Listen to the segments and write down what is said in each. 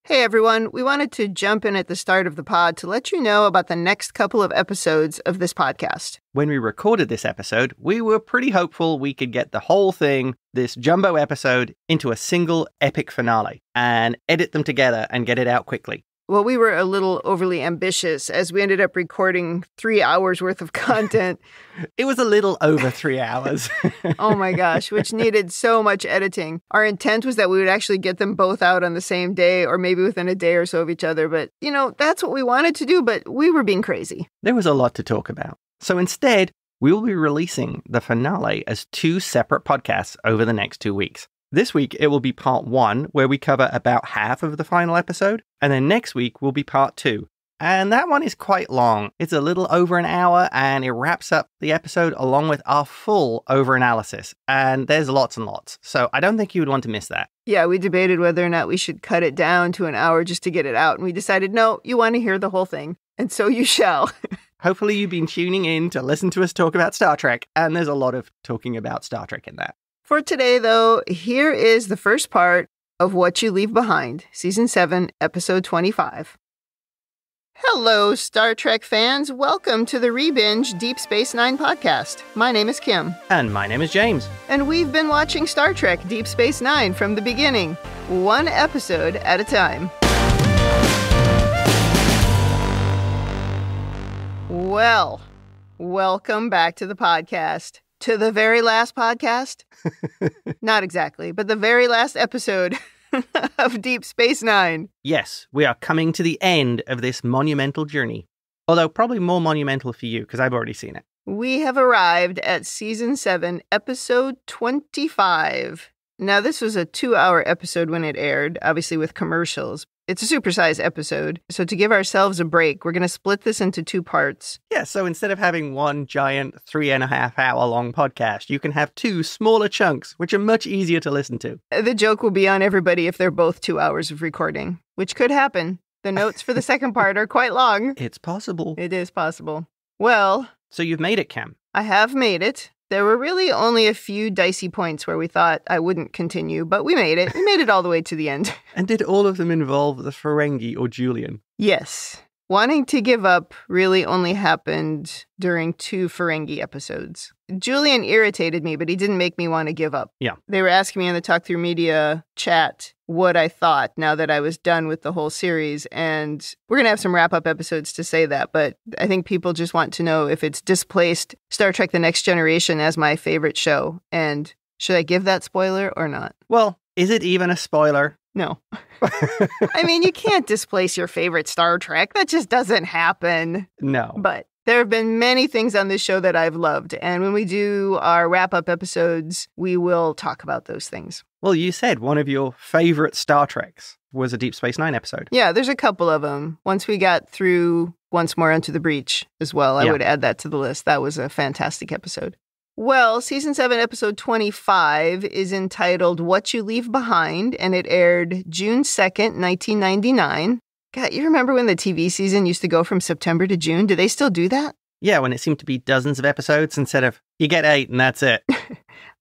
Hey everyone, we wanted to jump in at the start of the pod to let you know about the next couple of episodes of this podcast. When we recorded this episode, we were pretty hopeful we could get the whole thing, this jumbo episode, into a single epic finale and edit them together and get it out quickly. Well, we were a little overly ambitious as we ended up recording 3 hours worth of content. It was a little over 3 hours. Oh my gosh, which needed so much editing. Our intent was that we would actually get them both out on the same day or maybe within a day or so of each other. But, that's what we wanted to do, but we were being crazy. There was a lot to talk about. So instead, we will be releasing the finale as 2 separate podcasts over the next 2 weeks. This week, it will be part 1, where we cover about half of the final episode. And then next week will be part 2. And that one is quite long. It's a little over an hour, and it wraps up the episode along with our full over-analysis. And there's lots and lots. So I don't think you would want to miss that. Yeah, we debated whether or not we should cut it down to an hour just to get it out. And we decided, no, you want to hear the whole thing. And so you shall. Hopefully you've been tuning in to listen to us talk about Star Trek. And there's a lot of talking about Star Trek in that. For today, though, here is the first part of What You Leave Behind, Season 7, Episode 25. Hello, Star Trek fans. Welcome to the Rebinge Deep Space Nine podcast. My name is Kim. And my name is James. And we've been watching Star Trek Deep Space Nine from the beginning, one episode at a time. Well, welcome back to the podcast. To the very last podcast? Not exactly, but the very last episode of Deep Space Nine. Yes, we are coming to the end of this monumental journey. Although probably more monumental for you, because I've already seen it. We have arrived at Season 7, Episode 25. Now, this was a 2-hour episode when it aired, obviously with commercials. It's a supersized episode, so to give ourselves a break, we're going to split this into 2 parts. Yeah, so instead of having one giant 3.5-hour long podcast, you can have 2 smaller chunks, which are much easier to listen to. The joke will be on everybody if they're both 2 hours of recording, which could happen. The notes for the second part are quite long. It's possible. It is possible. Well... So you've made it, Cam. I have made it. There were really only a few dicey points where we thought I wouldn't continue, but we made it. We made it all the way to the end. And did all of them involve the Ferengi or Julian? Yes. Wanting to give up really only happened during 2 Ferengi episodes. Julian irritated me, but he didn't make me want to give up. Yeah. They were asking me in the Talk Through Media chat what I thought now that I was done with the whole series. And we're going to have some wrap-up episodes to say that. But I think people just want to know if it's displaced Star Trek The Next Generation as my favorite show. And should I give that spoiler or not? Well, is it even a spoiler? No. I mean, you can't displace your favorite Star Trek. That just doesn't happen. No. But there have been many things on this show that I've loved. And when we do our wrap-up episodes, we will talk about those things. Well, you said one of your favorite Star Treks was a Deep Space Nine episode. Yeah, there's a couple of them. Once we got through Once More Into the Breach as well, I would add that to the list. That was a fantastic episode. Well, Season 7, Episode 25 is entitled What You Leave Behind, and it aired June 2nd, 1999. God, you remember when the TV season used to go from September to June? Do they still do that? Yeah, when it seemed to be dozens of episodes instead of, you get 8 and that's it.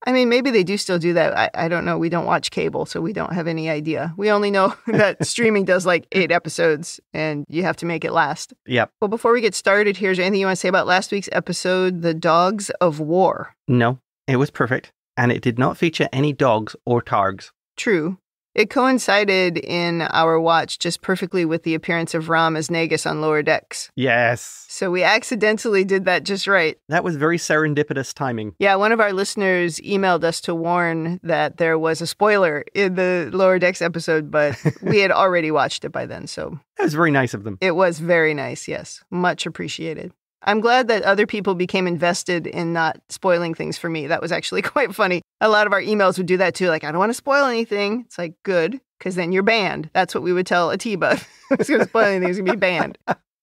I mean, maybe they do still do that. I don't know. We don't watch cable, so we don't have any idea. We only know that streaming does like 8 episodes, and you have to make it last. Yep. Well, before we get started, here's anything you want to say about last week's episode, The Dogs of War? No, it was perfect, and it did not feature any dogs or targs. True. It coincided in our watch just perfectly with the appearance of Rom as Nagus on Lower Decks. Yes. So we accidentally did that just right. That was very serendipitous timing. Yeah, one of our listeners emailed us to warn that there was a spoiler in the Lower Decks episode, but we had already watched it by then, so... That was very nice of them. It was very nice, yes. Much appreciated. I'm glad that other people became invested in not spoiling things for me. That was actually quite funny. A lot of our emails would do that too. Like, I don't want to spoil anything. It's like, good, because then you're banned. That's what we would tell Atiba. If it's going to spoil anything, it's going to be banned.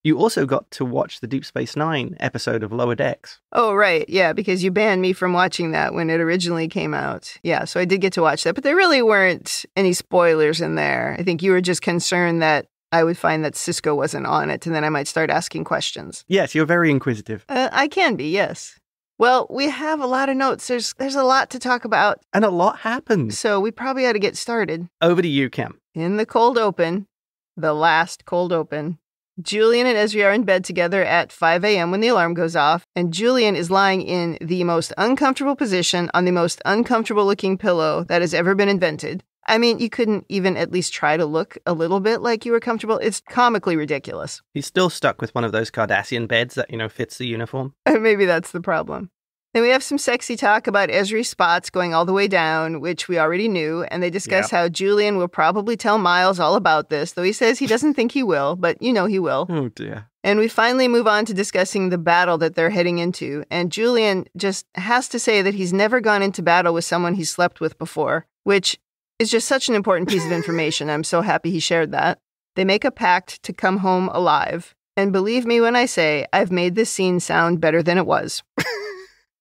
You also got to watch the Deep Space Nine episode of Lower Decks. Oh, right. Yeah, because you banned me from watching that when it originally came out. Yeah, so I did get to watch that. But there really weren't any spoilers in there. I think you were just concerned that I would find that Cisco wasn't on it, and then I might start asking questions. Yes, you're very inquisitive. I can be, yes. Well, we have a lot of notes. There's a lot to talk about. And a lot happens. So we probably ought to get started. Over to you, Kim. In the cold open, the last cold open. Julian and Ezri are in bed together at 5 a.m. when the alarm goes off, and Julian is lying in the most uncomfortable position on the most uncomfortable-looking pillow that has ever been invented. I mean, you couldn't even at least try to look a little bit like you were comfortable. It's comically ridiculous. He's still stuck with one of those Cardassian beds that, fits the uniform. Maybe that's the problem. Then we have some sexy talk about Ezri's spots going all the way down, which we already knew, and they discuss how Julian will probably tell Miles all about this, though he says he doesn't think he will, but he will. Oh, dear. And we finally move on to discussing the battle that they're heading into, and Julian just has to say that he's never gone into battle with someone he's slept with before, which is just such an important piece of information. I'm so happy he shared that. They make a pact to come home alive, and believe me when I say I've made this scene sound better than it was.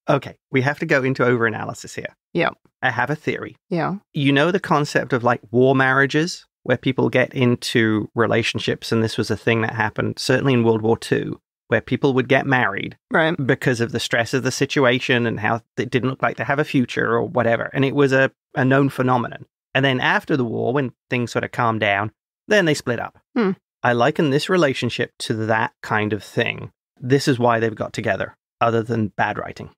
Okay, we have to go into overanalysis here. Yeah. I have a theory. Yeah. You know the concept of war marriages, where people get into relationships, and this was a thing that happened certainly in World War II, where people would get married because of the stress of the situation and how it didn't look like they have a future or whatever. And it was a known phenomenon. And then after the war, when things sort of calmed down, then they split up. I liken this relationship to that kind of thing. This is why they've got together, other than bad writing.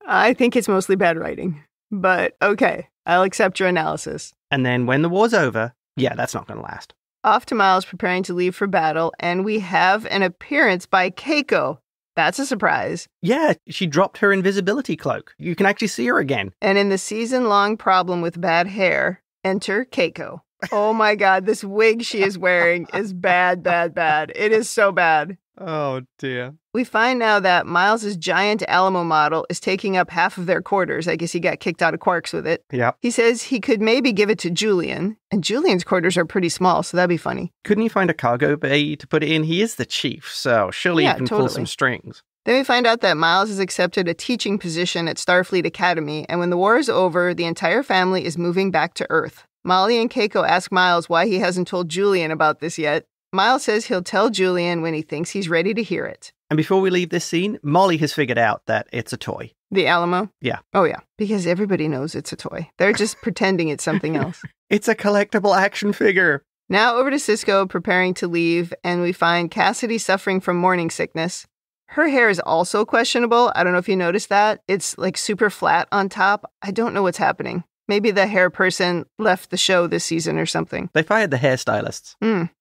I think it's mostly bad writing, but okay, I'll accept your analysis. And then when the war's over, that's not going to last. Off to Miles preparing to leave for battle, and we have an appearance by Keiko. That's a surprise. Yeah, she dropped her invisibility cloak. You can actually see her again. And in the season-long problem with bad hair, enter Keiko. Oh my God, this wig she is wearing is bad, bad, bad. It is so bad. Oh, dear. We find now that Miles's giant Alamo model is taking up half of their quarters. I guess he got kicked out of Quarks with it. Yeah. He says he could maybe give it to Julian, and Julian's quarters are pretty small, so that'd be funny. Couldn't he find a cargo bay to put it in? He is the chief, so surely he can pull some strings. Then we find out that Miles has accepted a teaching position at Starfleet Academy, and when the war is over, the entire family is moving back to Earth. Molly and Keiko ask Miles why he hasn't told Julian about this yet. Miles says he'll tell Julian when he thinks he's ready to hear it. And before we leave this scene, Molly has figured out that it's a toy. The Alamo? Yeah. Oh, yeah. Because everybody knows it's a toy. They're just pretending it's something else. It's a collectible action figure. Now over to Sisko preparing to leave, and we find Cassidy suffering from morning sickness. Her hair is also questionable. I don't know if you noticed that. It's super flat on top. I don't know what's happening. Maybe the hair person left the show this season or something. They fired the hairstylists.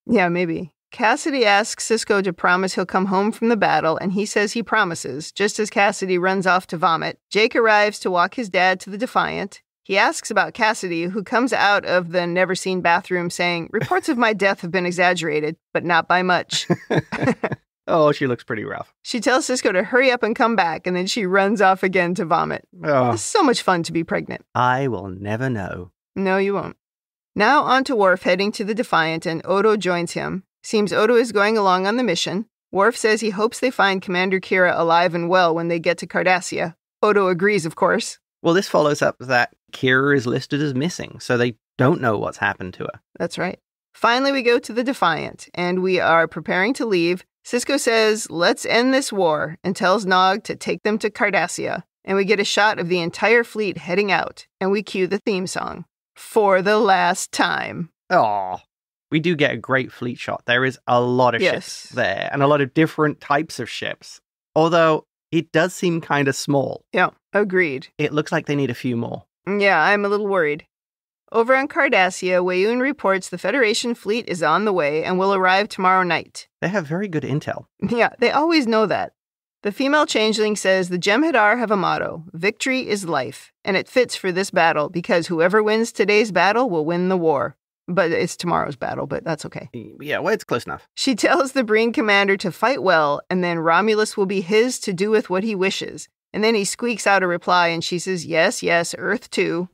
Yeah, maybe. Cassidy asks Sisko to promise he'll come home from the battle, and he says he promises. Just as Cassidy runs off to vomit, Jake arrives to walk his dad to the Defiant. He asks about Cassidy, who comes out of the never-seen bathroom saying, "Reports of my death have been exaggerated, but not by much." Oh, she looks pretty rough. She tells Sisko to hurry up and come back, and then she runs off again to vomit. Oh. It's so much fun to be pregnant. I will never know. No, you won't. Now on to Worf heading to the Defiant, and Odo joins him. Seems Odo is going along on the mission. Worf says he hopes they find Commander Kira alive and well when they get to Cardassia. Odo agrees, of course. Well, this follows up that Kira is listed as missing, so they don't know what's happened to her. That's right. Finally, we go to the Defiant, and we are preparing to leave. Sisko says, "Let's end this war," and tells Nog to take them to Cardassia. And we get a shot of the entire fleet heading out, and we cue the theme song. For the last time. Oh, we do get a great fleet shot. There is a lot of ships there, and a lot of different types of ships. Although, it does seem kind of small. Yeah, agreed. It looks like they need a few more. Yeah, I'm a little worried. Over on Cardassia, Weyoun reports the Federation fleet is on the way and will arrive tomorrow night. They have very good intel. Yeah, they always know that. The female changeling says the Jem'Hadar have a motto, "Victory is life," and it fits for this battle because whoever wins today's battle will win the war. But it's tomorrow's battle, but that's okay. Yeah, well, it's close enough. She tells the Breen commander to fight well, and then Romulus will be his to do with what he wishes. And then he squeaks out a reply, and she says, "Yes, yes, Earth too."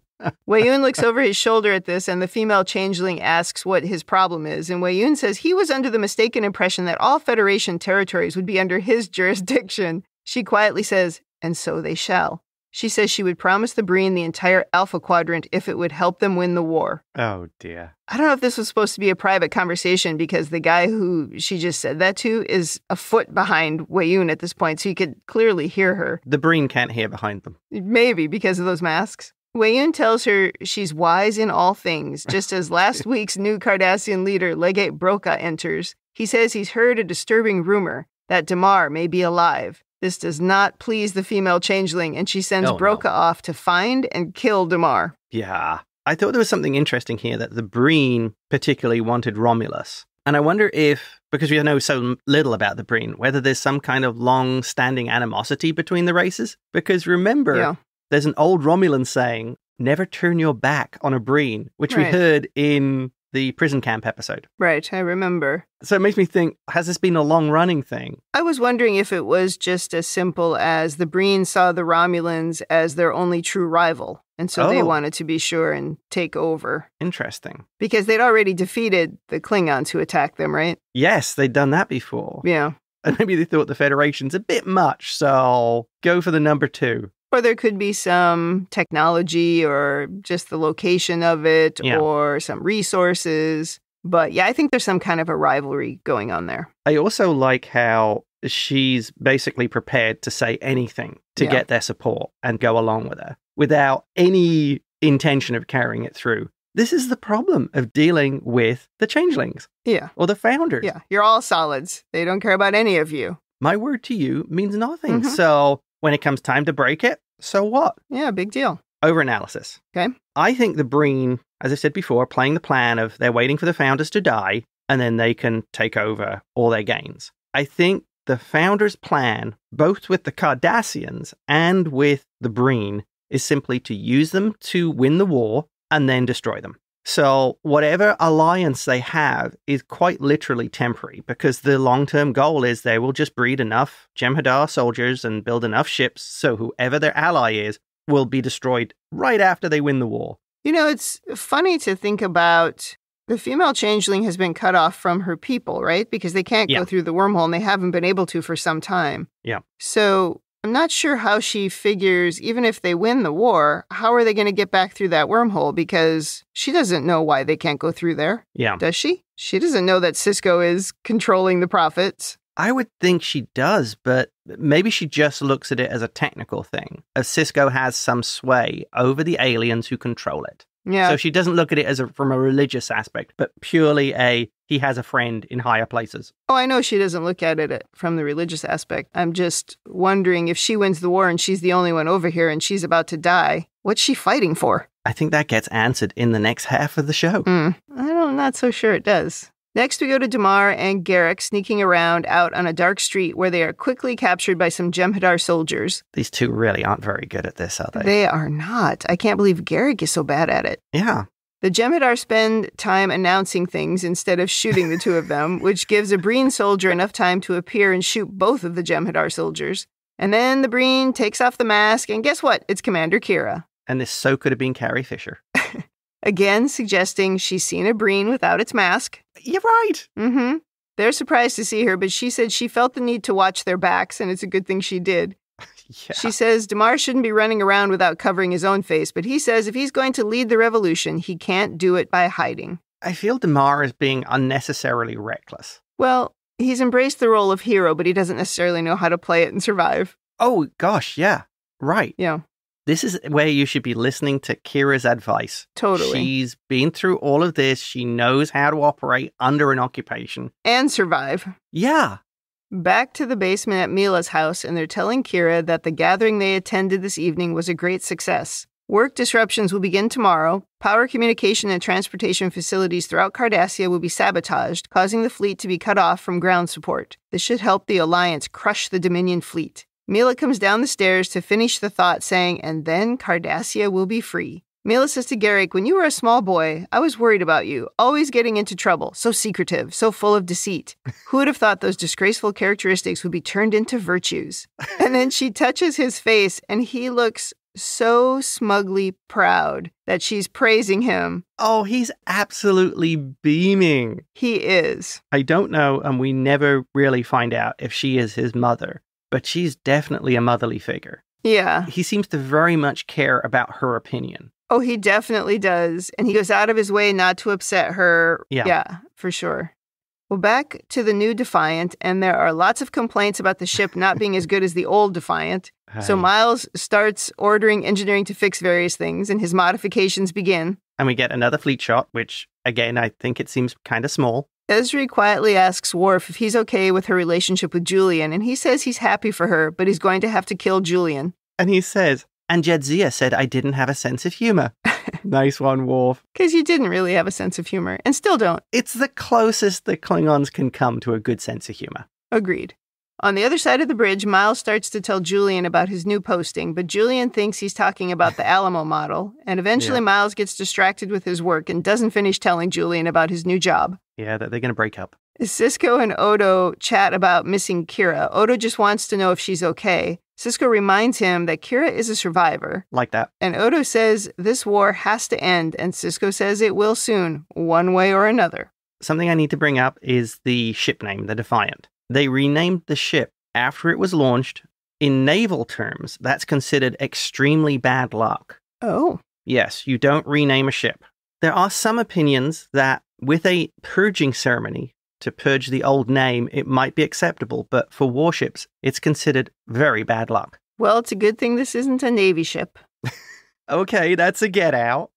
Weyoun looks over his shoulder at this, and the female changeling asks what his problem is, and Weyoun says he was under the mistaken impression that all Federation territories would be under his jurisdiction. She quietly says, "And so they shall." She says she would promise the Breen the entire Alpha Quadrant if it would help them win the war. Oh, dear. I don't know if this was supposed to be a private conversation because the guy who she just said that to is a foot behind Weyoun at this point, so you could clearly hear her. The Breen can't hear behind them. Maybe because of those masks. Winn tells her she's wise in all things, just as last week's new Cardassian leader, Legate Broca, enters. He says he's heard a disturbing rumor that Damar may be alive. This does not please the female changeling, and she sends Broca off to find and kill Damar. Yeah. I thought there was something interesting here that the Breen particularly wanted Romulus. And I wonder if, because we know so little about the Breen, whether there's some kind of long-standing animosity between the races. Because remember, there's an old Romulan saying, never turn your back on a Breen, which we heard in the prison camp episode. Right, I remember. So it makes me think, has this been a long-running thing? I was wondering if it was just as simple as the Breen saw the Romulans as their only true rival, and so they wanted to be sure and take over. Interesting. Because they'd already defeated the Klingons who attacked them, right? Yes, they'd done that before. Yeah. And maybe they thought the Federation's a bit much, so go for the number 2. Or there could be some technology or just the location of it or some resources. But yeah, I think there's some kind of a rivalry going on there. I also like how she's basically prepared to say anything to get their support and go along with her without any intention of carrying it through. This is the problem of dealing with the changelings. Yeah. Or the founders. Yeah. You're all solids. They don't care about any of you. My word to you means nothing. So when it comes time to break it, so what? Yeah, big deal. Overanalysis. Okay. I think the Breen, as I said before, playing the plan of they're waiting for the founders to die and then they can take over all their gains. I think the founders' plan, both with the Cardassians and with the Breen, is simply to use them to win the war and then destroy them. So whatever alliance they have is quite literally temporary, because the long-term goal is they will just breed enough Jem'Hadar soldiers and build enough ships so whoever their ally is will be destroyed right after they win the war. You know, it's funny to think about the female changeling has been cut off from her people, right? Because they can't go through the wormhole and they haven't been able to for some time. Yeah. So I'm not sure how she figures, even if they win the war, how are they going to get back through that wormhole? Because she doesn't know why they can't go through there. Yeah. Does she? She doesn't know that Sisko is controlling the prophets. I would think she does, but maybe she just looks at it as a technical thing, as Sisko has some sway over the aliens who control it. Yeah. So she doesn't look at it as from a religious aspect, but purely he has a friend in higher places. Oh, I know she doesn't look at it from the religious aspect. I'm just wondering if she wins the war and she's the only one over here and she's about to die, what's she fighting for? I think that gets answered in the next half of the show. I'm not so sure it does. Next, we go to Damar and Garak sneaking around out on a dark street where they are quickly captured by some Jem'Hadar soldiers. These two really aren't very good at this, are they? They are not. I can't believe Garak is so bad at it. Yeah. The Jem'Hadar spend time announcing things instead of shooting the two of them, which gives a Breen soldier enough time to appear and shoot both of the Jem'Hadar soldiers. And then the Breen takes off the mask, and guess what? It's Commander Kira. And this so could have been Carrie Fisher. Again, suggesting she's seen a Breen without its mask. You're right. Mm-hmm. They're surprised to see her, but she said she felt the need to watch their backs, and it's a good thing she did. Yeah. She says Damar shouldn't be running around without covering his own face, but he says if he's going to lead the revolution, he can't do it by hiding. I feel Damar is being unnecessarily reckless. Well, he's embraced the role of hero, but he doesn't necessarily know how to play it and survive. Oh, gosh, yeah. Right. Yeah. This is where you should be listening to Kira's advice. Totally. She's been through all of this. She knows how to operate under an occupation. And survive. Yeah. Back to the basement at Mila's house, and they're telling Kira that the gathering they attended this evening was a great success. Work disruptions will begin tomorrow. Power, communication, and transportation facilities throughout Cardassia will be sabotaged, causing the fleet to be cut off from ground support. This should help the Alliance crush the Dominion fleet. Mila comes down the stairs to finish the thought, saying, and then Cardassia will be free. Mila says to Garak, when you were a small boy, I was worried about you, always getting into trouble, so secretive, so full of deceit. Who would have thought those disgraceful characteristics would be turned into virtues? And then she touches his face, and he looks so smugly proud that she's praising him. Oh, he's absolutely beaming. He is. I don't know, and we never really find out if she is his mother, but she's definitely a motherly figure. Yeah. He seems to very much care about her opinion. Oh, he definitely does. And he goes out of his way not to upset her. Yeah, for sure. Well, back to the new Defiant, and there are lots of complaints about the ship not being as good as the old Defiant. Hey. So Miles starts ordering engineering to fix various things, and his modifications begin. And we get another fleet shot, which, again, I think it seems kind of small. Ezri quietly asks Worf if he's okay with her relationship with Julian, and he says he's happy for her, but he's going to have to kill Julian. And he says, and Jadzia said I didn't have a sense of humor. Nice one, Worf. Because you didn't really have a sense of humor, and still don't. It's the closest the Klingons can come to a good sense of humor. Agreed. On the other side of the bridge, Miles starts to tell Julian about his new posting, but Julian thinks he's talking about the Alamo model, and eventually Miles gets distracted with his work and doesn't finish telling Julian about his new job. Yeah, that they're going to break up. Sisko and Odo chat about missing Kira. Odo just wants to know if she's okay. Sisko reminds him that Kira is a survivor. Like that. And Odo says this war has to end, and Sisko says it will soon, one way or another. Something I need to bring up is the ship name, the Defiant. They renamed the ship after it was launched. In naval terms, that's considered extremely bad luck. Oh. Yes, you don't rename a ship. There are some opinions that with a purging ceremony to purge the old name, it might be acceptable, but for warships, it's considered very bad luck. Well, it's a good thing this isn't a Navy ship. Okay, that's a get out.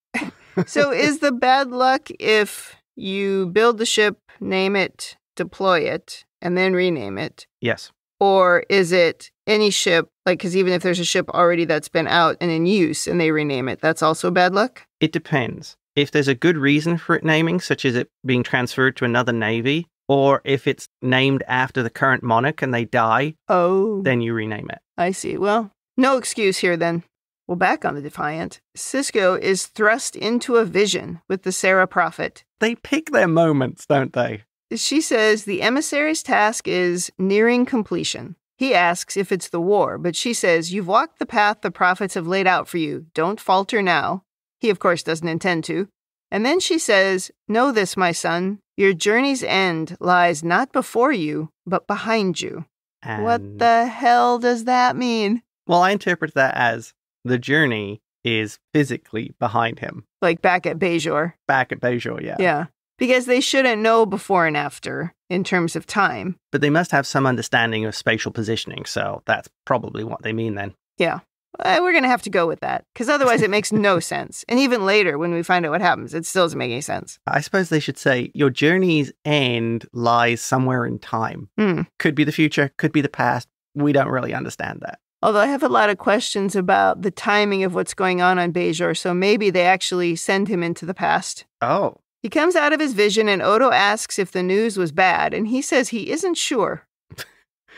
So is the bad luck if you build the ship, name it, deploy it, and then rename it? Yes. Or is it any ship, like, because even if there's a ship already that's been out and in use and they rename it, that's also bad luck? It depends. If there's a good reason for it naming, such as it being transferred to another navy, or if it's named after the current monarch and they die, then you rename it. I see. Well, no excuse here then. Well, back on the Defiant, Sisko is thrust into a vision with the Sarah Prophet. They pick their moments, don't they? She says the emissary's task is nearing completion. He asks if it's the war, but she says, you've walked the path the prophets have laid out for you. Don't falter now. He, of course, doesn't intend to. And then she says, know this, my son. Your journey's end lies not before you, but behind you. And what the hell does that mean? Well, I interpret that as the journey is physically behind him. Like back at Bajor. Back at Bajor, yeah. Yeah. Because they shouldn't know before and after in terms of time. But they must have some understanding of spatial positioning, so that's probably what they mean then. Yeah. We're going to have to go with that, because otherwise it makes no sense. And even later, when we find out what happens, it still doesn't make any sense. I suppose they should say, your journey's end lies somewhere in time. Could be the future, could be the past. We don't really understand that. Although I have a lot of questions about the timing of what's going on Bajor, so maybe they actually send him into the past. Oh. He comes out of his vision, and Odo asks if the news was bad, and he says he isn't sure.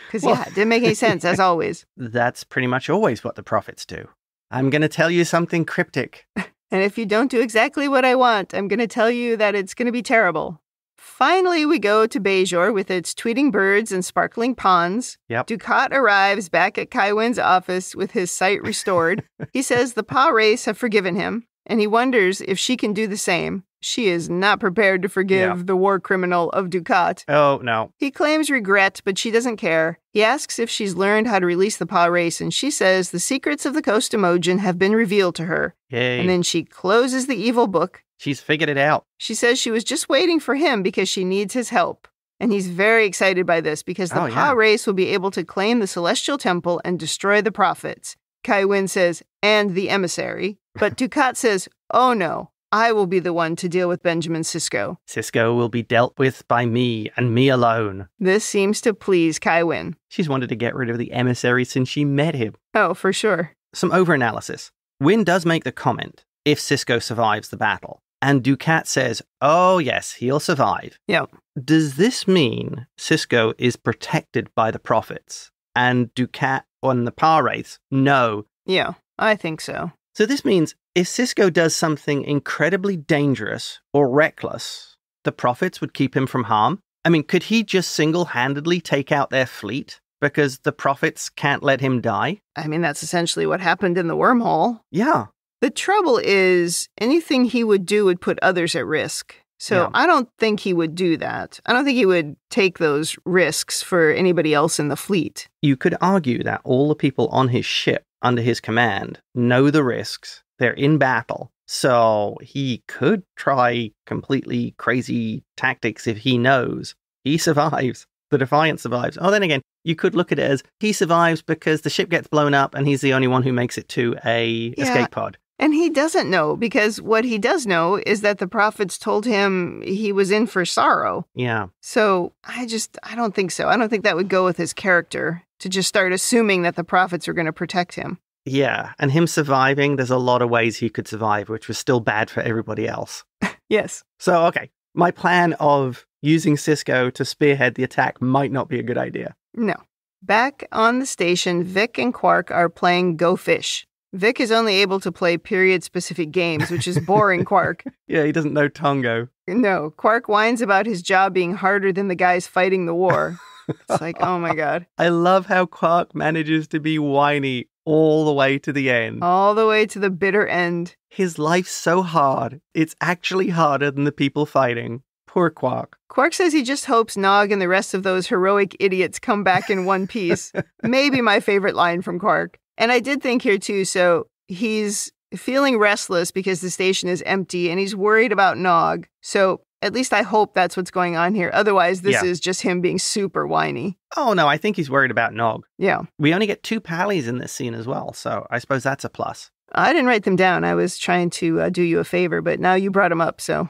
Because, it didn't make any sense, as always. That's pretty much always what the prophets do. I'm going to tell you something cryptic. And if you don't do exactly what I want, I'm going to tell you that it's going to be terrible. Finally, we go to Bajor with its tweeting birds and sparkling ponds. Yep. Dukat arrives back at Kai Winn's office with his sight restored. He says the Pah-Wraiths have forgiven him, and he wonders if she can do the same. She is not prepared to forgive the war criminal of Dukat. Oh, no. He claims regret, but she doesn't care. He asks if she's learned how to release the Pah-Wraiths, and she says the secrets of the Coast Emojin have been revealed to her. Yay. And then she closes the evil book. She's figured it out. She says she was just waiting for him because she needs his help. And he's very excited by this because the Pah-Wraiths will be able to claim the Celestial Temple and destroy the prophets. Kai Winn says, and the emissary. But Dukat says, oh no. I will be the one to deal with Benjamin Sisko. Sisko will be dealt with by me and me alone. This seems to please Kai Winn. She's wanted to get rid of the emissary since she met him. Oh, for sure. Some overanalysis. Winn does make the comment, if Sisko survives the battle. And Dukat says, oh yes, he'll survive. Yep. Does this mean Sisko is protected by the prophets? And Dukat and the Pah-Wraiths know? Yeah, I think so. So this means if Sisko does something incredibly dangerous or reckless, the prophets would keep him from harm? I mean, could he just single-handedly take out their fleet because the prophets can't let him die? I mean, that's essentially what happened in the wormhole. Yeah. The trouble is, anything he would do would put others at risk. So I don't think he would do that. I don't think he would take those risks for anybody else in the fleet. You could argue that all the people on his ship under his command know the risks. They're in battle. So he could try completely crazy tactics if he knows he survives. The Defiant survives. Oh, then again, you could look at it as he survives because the ship gets blown up and he's the only one who makes it to a escape pod. And he doesn't know, because what he does know is that the prophets told him he was in for sorrow. Yeah. So I don't think so. I don't think that would go with his character, to just start assuming that the prophets are going to protect him. Yeah. And him surviving, there's a lot of ways he could survive, which was still bad for everybody else. Yes. So, okay. My plan of using Sisko to spearhead the attack might not be a good idea. No. Back on the station, Vic and Quark are playing Go Fish. Vic is only able to play period-specific games, which is boring Quark. Yeah, he doesn't know Tongo. No, Quark whines about his job being harder than the guys fighting the war. It's like, oh my God. I love how Quark manages to be whiny all the way to the end. All the way to the bitter end. His life's so hard. It's actually harder than the people fighting. Poor Quark. Quark says he just hopes Nog and the rest of those heroic idiots come back in one piece. Maybe my favorite line from Quark. And I did think here too, so he's feeling restless because the station is empty and he's worried about Nog. So at least I hope that's what's going on here. Otherwise, this is just him being super whiny. Oh, no, I think he's worried about Nog. Yeah. We only get 2 pallies in this scene as well, so I suppose that's a plus. I didn't write them down. I was trying to do you a favor, but now you brought them up, so...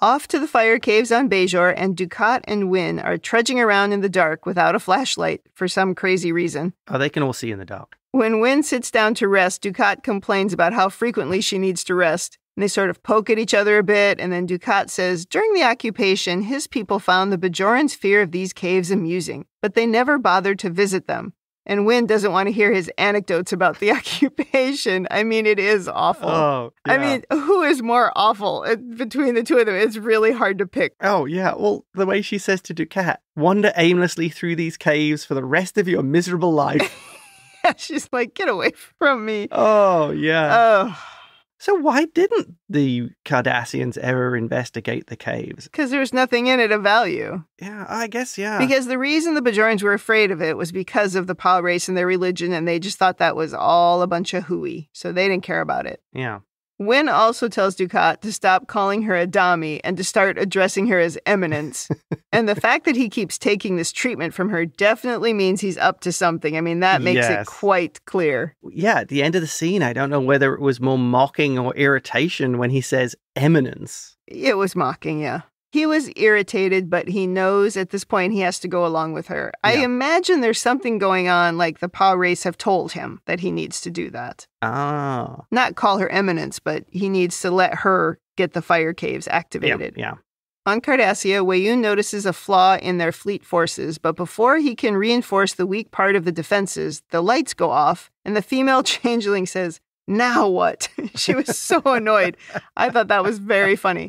Off to the fire caves on Bajor, and Dukat and Winn are trudging around in the dark without a flashlight for some crazy reason. Oh, they can all see in the dark. When Winn sits down to rest, Dukat complains about how frequently she needs to rest. And they sort of poke at each other a bit, and then Dukat says, during the occupation, his people found the Bajorans' fear of these caves amusing, but they never bothered to visit them. And Winn doesn't want to hear his anecdotes about the occupation. I mean, it is awful. Oh, yeah. I mean, who is more awful between the two of them? It's really hard to pick. Oh, yeah. Well, the way she says to Dukat, wander aimlessly through these caves for the rest of your miserable life. She's like, get away from me. Oh, yeah. Oh. So why didn't the Cardassians ever investigate the caves? Because there's nothing in it of value. Yeah, I guess, yeah. Because the reason the Bajorans were afraid of it was because of the Pah-Wraiths and their religion, and they just thought that was all a bunch of hooey. So they didn't care about it. Yeah. Winn also tells Dukat to stop calling her a Dami and to start addressing her as Eminence. And the fact that he keeps taking this treatment from her definitely means he's up to something. I mean, that makes it quite clear. Yeah, at the end of the scene, I don't know whether it was more mocking or irritation when he says Eminence. It was mocking, yeah. He was irritated, but he knows at this point he has to go along with her. Yeah. I imagine there's something going on, like the Pah-Wraiths have told him that he needs to do that. Ah. Not call her Eminence, but he needs to let her get the fire caves activated. Yeah. On Cardassia, Weyoun notices a flaw in their fleet forces, but before he can reinforce the weak part of the defenses, the lights go off, and the female changeling says, "Now what?" She was so annoyed. I thought that was very funny.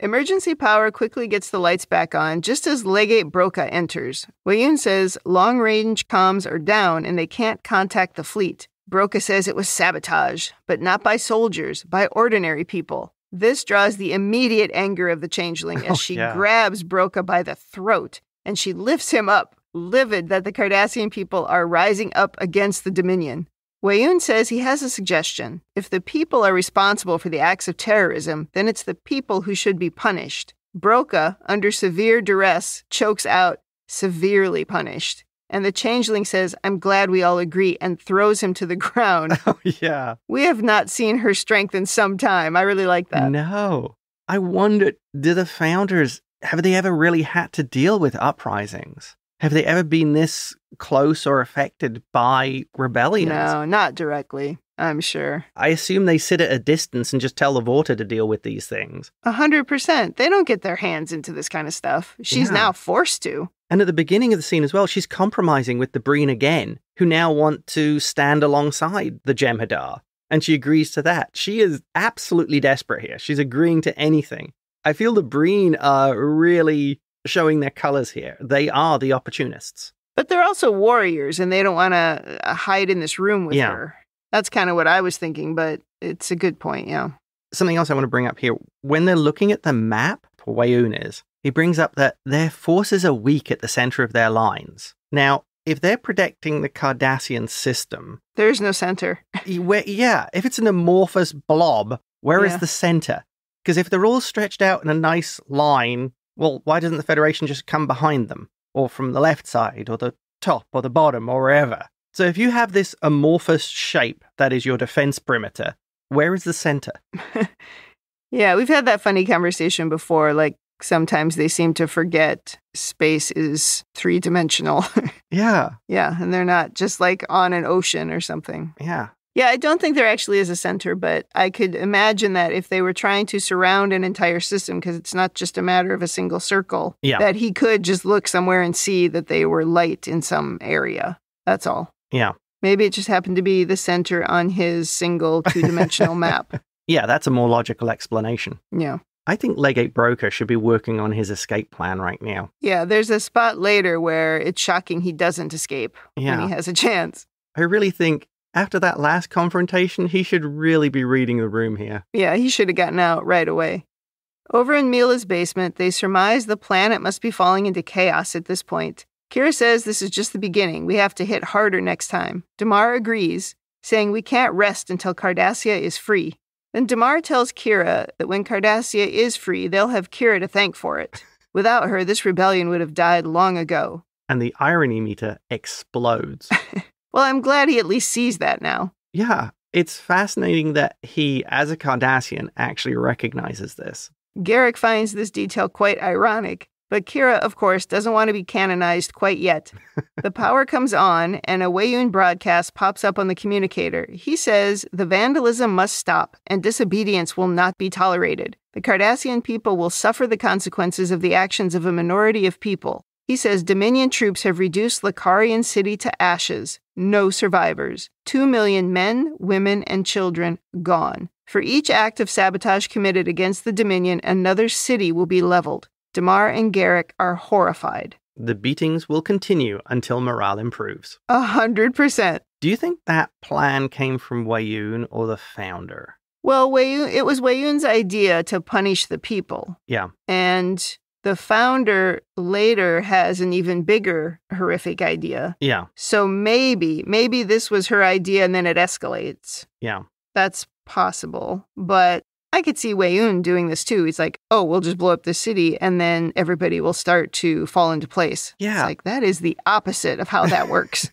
Emergency power quickly gets the lights back on just as Legate Broca enters. Weyoun says long-range comms are down and they can't contact the fleet. Broca says it was sabotage, but not by soldiers, by ordinary people. This draws the immediate anger of the changeling as she grabs Broca by the throat and she lifts him up, livid that the Cardassian people are rising up against the Dominion. Weyoun says he has a suggestion. If the people are responsible for the acts of terrorism, then it's the people who should be punished. Broca, under severe duress, chokes out, "severely punished." And the changeling says, "I'm glad we all agree," and throws him to the ground. Oh, yeah. We have not seen her strength in some time. I really like that. No. I wondered, do the founders, have they ever really had to deal with uprisings? Have they ever been this close or affected by rebellions? No, not directly, I'm sure. I assume they sit at a distance and just tell the Vorta to deal with these things. 100%. They don't get their hands into this kind of stuff. She's now forced to. And at the beginning of the scene as well, she's compromising with the Breen again, who now want to stand alongside the Jem'Hadar. And she agrees to that. She is absolutely desperate here. She's agreeing to anything. I feel the Breen are really showing their colors here. They are the opportunists. But they're also warriors, and they don't want to hide in this room with her. That's kind of what I was thinking, but it's a good point, yeah. Something else I want to bring up here. When they're looking at the map, Weyoun is, he brings up that their forces are weak at the center of their lines. Now, if they're protecting the Cardassian system... There's no center. If it's an amorphous blob, where is the center? Because if they're all stretched out in a nice line Well, why doesn't the Federation just come behind them? Or from the left side, or the top, or the bottom, or wherever? So if you have this amorphous shape that is your defense perimeter, where is the center? Yeah, we've had that funny conversation before. Like, sometimes they seem to forget space is three-dimensional. Yeah. Yeah, and they're not just like on an ocean or something. Yeah. Yeah, I don't think there actually is a center, but I could imagine that if they were trying to surround an entire system, because it's not just a matter of a single circle, that he could just look somewhere and see that they were light in some area. That's all. Yeah. Maybe it just happened to be the center on his single two-dimensional map. Yeah, that's a more logical explanation. Yeah. I think Legate Broker should be working on his escape plan right now. Yeah, there's a spot later where it's shocking he doesn't escape when he has a chance. I really think after that last confrontation, he should really be reading the room here. Yeah, he should have gotten out right away. Over in Mila's basement, they surmise the planet must be falling into chaos at this point. Kira says this is just the beginning. We have to hit harder next time. Damar agrees, saying we can't rest until Cardassia is free. Then Damar tells Kira that when Cardassia is free, they'll have Kira to thank for it. Without her, this rebellion would have died long ago. And the irony meter explodes. Well, I'm glad he at least sees that now. Yeah, it's fascinating that he, as a Cardassian, actually recognizes this. Garrick finds this detail quite ironic, but Kira, of course, doesn't want to be canonized quite yet. The power comes on, and a Weyoun broadcast pops up on the communicator. He says the vandalism must stop, and disobedience will not be tolerated. The Cardassian people will suffer the consequences of the actions of a minority of people. He says Dominion troops have reduced Lakarian City to ashes. No survivors. 2 million men, women, and children gone. For each act of sabotage committed against the Dominion, another city will be leveled. Damar and Garrick are horrified. The beatings will continue until morale improves. 100%. Do you think that plan came from Weyoun or the Founder? Well, it was Weyoun's idea to punish the people. Yeah. And the Founder later has an even bigger horrific idea. Yeah. So maybe this was her idea and then it escalates. Yeah. That's possible. But I could see Weyoun doing this too. He's like, oh, we'll just blow up the city and then everybody will start to fall into place. Yeah. It's like, that is the opposite of how that works.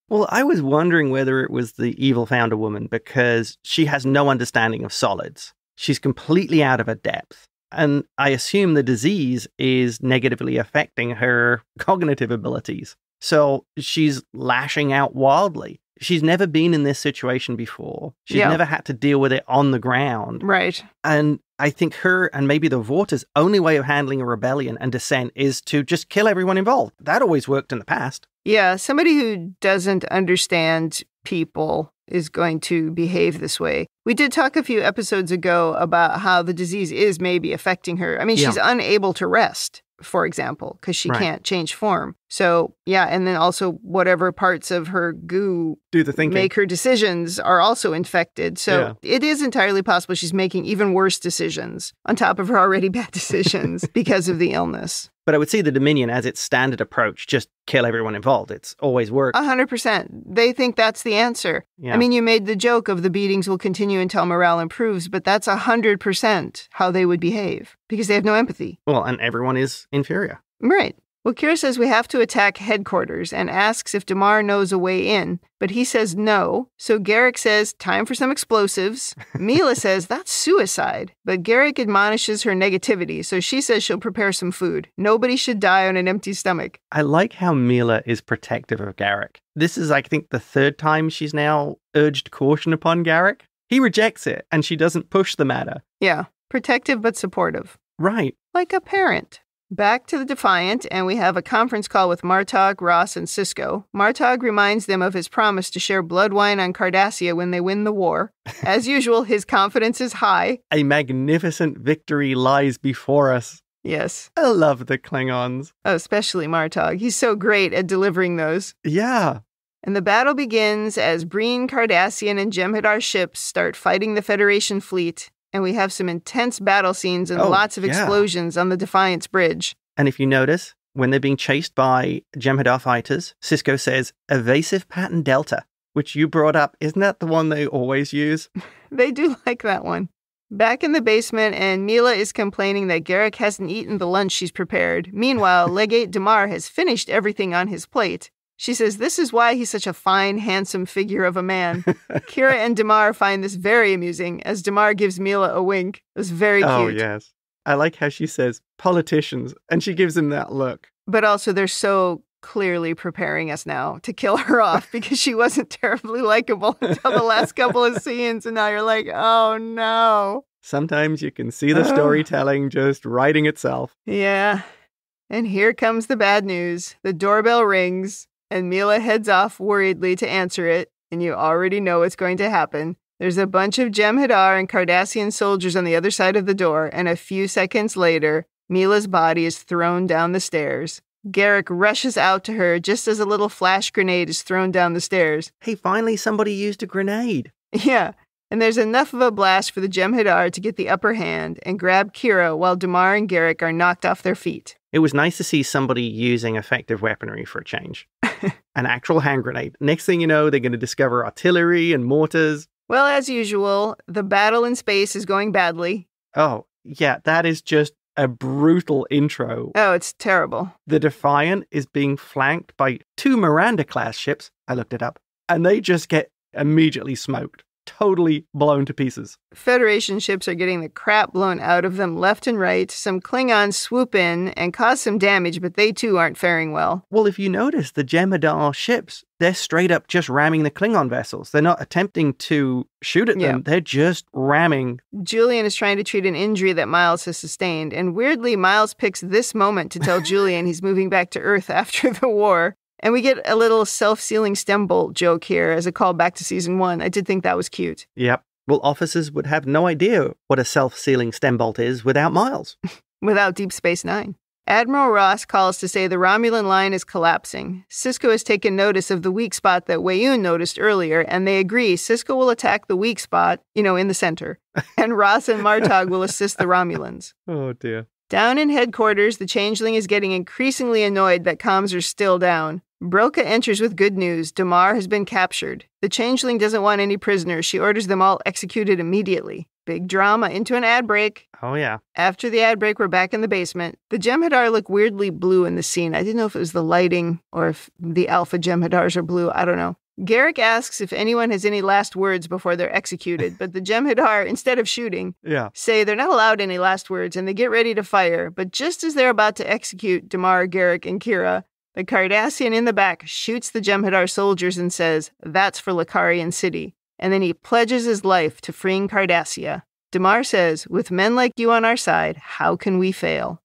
Well, I was wondering whether it was the evil Founder woman because she has no understanding of solids. She's completely out of her depth. And I assume the disease is negatively affecting her cognitive abilities. So she's lashing out wildly. She's never been in this situation before. She's never had to deal with it on the ground. Right. And I think her and maybe the Vorta's only way of handling a rebellion and dissent is to just kill everyone involved. That always worked in the past. Yeah, somebody who doesn't understand people is going to behave this way. We did talk a few episodes ago about how the disease is maybe affecting her. I mean, she's unable to rest, for example, because she can't change form. So, yeah, and then also whatever parts of her goo do the thinking, make her decisions are also infected. So it is entirely possible she's making even worse decisions on top of her already bad decisions because of the illness. But I would see the Dominion as its standard approach, just kill everyone involved. It's always worked. 100%. They think that's the answer. Yeah. I mean, you made the joke of the beatings will continue until morale improves, but that's 100% how they would behave because they have no empathy. Well, and everyone is inferior. Right. Well, Kira says we have to attack headquarters and asks if Damar knows a way in, but he says no. So Garrick says, time for some explosives. Mila says that's suicide, but Garrick admonishes her negativity, so she says she'll prepare some food. Nobody should die on an empty stomach. I like how Mila is protective of Garrick. This is, I think, the third time she's now urged caution upon Garrick. He rejects it, and she doesn't push the matter. Yeah, protective but supportive. Right. Like a parent. Back to the Defiant, and we have a conference call with Martog, Ross, and Sisko. Martog reminds them of his promise to share blood wine on Cardassia when they win the war. As usual, his confidence is high. A magnificent victory lies before us. Yes. I love the Klingons. Oh, especially Martog. He's so great at delivering those. Yeah. And the battle begins as Breen, Cardassian, and Jem'Hadar ships start fighting the Federation fleet. And we have some intense battle scenes and lots of explosions on the Defiance bridge. And if you notice, when they're being chased by Jem'Hadar fighters, Sisko says, evasive pattern delta, which you brought up. Isn't that the one they always use? They do like that one. Back in the basement, and Mila is complaining that Garrick hasn't eaten the lunch she's prepared. Meanwhile, Legate Damar has finished everything on his plate. She says this is why he's such a fine, handsome figure of a man. Kira and Damar find this very amusing, as Damar gives Mila a wink. It was very cute. Oh, yes. I like how she says, politicians, and she gives him that look. But also, they're so clearly preparing us now to kill her off because she wasn't terribly likable until the last couple of scenes, and now you're like, oh no. Sometimes you can see the storytelling just writing itself. Yeah. And here comes the bad news. The doorbell rings, and Mila heads off worriedly to answer it, and you already know what's going to happen. There's a bunch of Jem'Hadar and Cardassian soldiers on the other side of the door, and a few seconds later, Mila's body is thrown down the stairs. Garrick rushes out to her just as a little flash grenade is thrown down the stairs. Hey, finally somebody used a grenade. Yeah, and there's enough of a blast for the Jem'Hadar to get the upper hand and grab Kira while Damar and Garrick are knocked off their feet. It was nice to see somebody using effective weaponry for a change. An actual hand grenade. Next thing you know, they're going to discover artillery and mortars. Well, as usual, the battle in space is going badly. Oh, yeah, that is just a brutal intro. Oh, it's terrible. The Defiant is being flanked by 2 Miranda-class ships. I looked it up. And they just get immediately smoked. Totally blown to pieces. Federation ships are getting the crap blown out of them left and right. Some Klingons swoop in and cause some damage, but they too aren't faring well. Well, if you notice, the Jem'Hadar ships, they're straight up just ramming the Klingon vessels. They're not attempting to shoot at them. They're just ramming. Julian is trying to treat an injury that Miles has sustained, and weirdly, Miles picks this moment to tell Julian he's moving back to Earth after the war. And we get a little self-sealing stem bolt joke here as a callback to season 1. I did think that was cute. Yep. Well, officers would have no idea what a self-sealing stem bolt is without Miles. Without Deep Space Nine. Admiral Ross calls to say the Romulan line is collapsing. Sisko has taken notice of the weak spot that Weyoun noticed earlier, and they agree Sisko will attack the weak spot, in the center. And Ross and Martog will assist the Romulans. Oh, dear. Down in headquarters, the Changeling is getting increasingly annoyed that comms are still down. Broca enters with good news. Damar has been captured. The Changeling doesn't want any prisoners. She orders them all executed immediately. Big drama into an ad break. Oh, yeah. After the ad break, we're back in the basement. The Jem'Hadar look weirdly blue in the scene. I didn't know if it was the lighting or if the alpha Jem'Hadars are blue. I don't know. Garrick asks if anyone has any last words before they're executed, but the Jem'Hadar, instead of shooting, say they're not allowed any last words, and they get ready to fire. But just as they're about to execute Damar, Garrick, and Kira, the Cardassian in the back shoots the Jem'Hadar soldiers and says, "That's for Lakarian City." And then he pledges his life to freeing Cardassia. Damar says, "With men like you on our side, how can we fail?"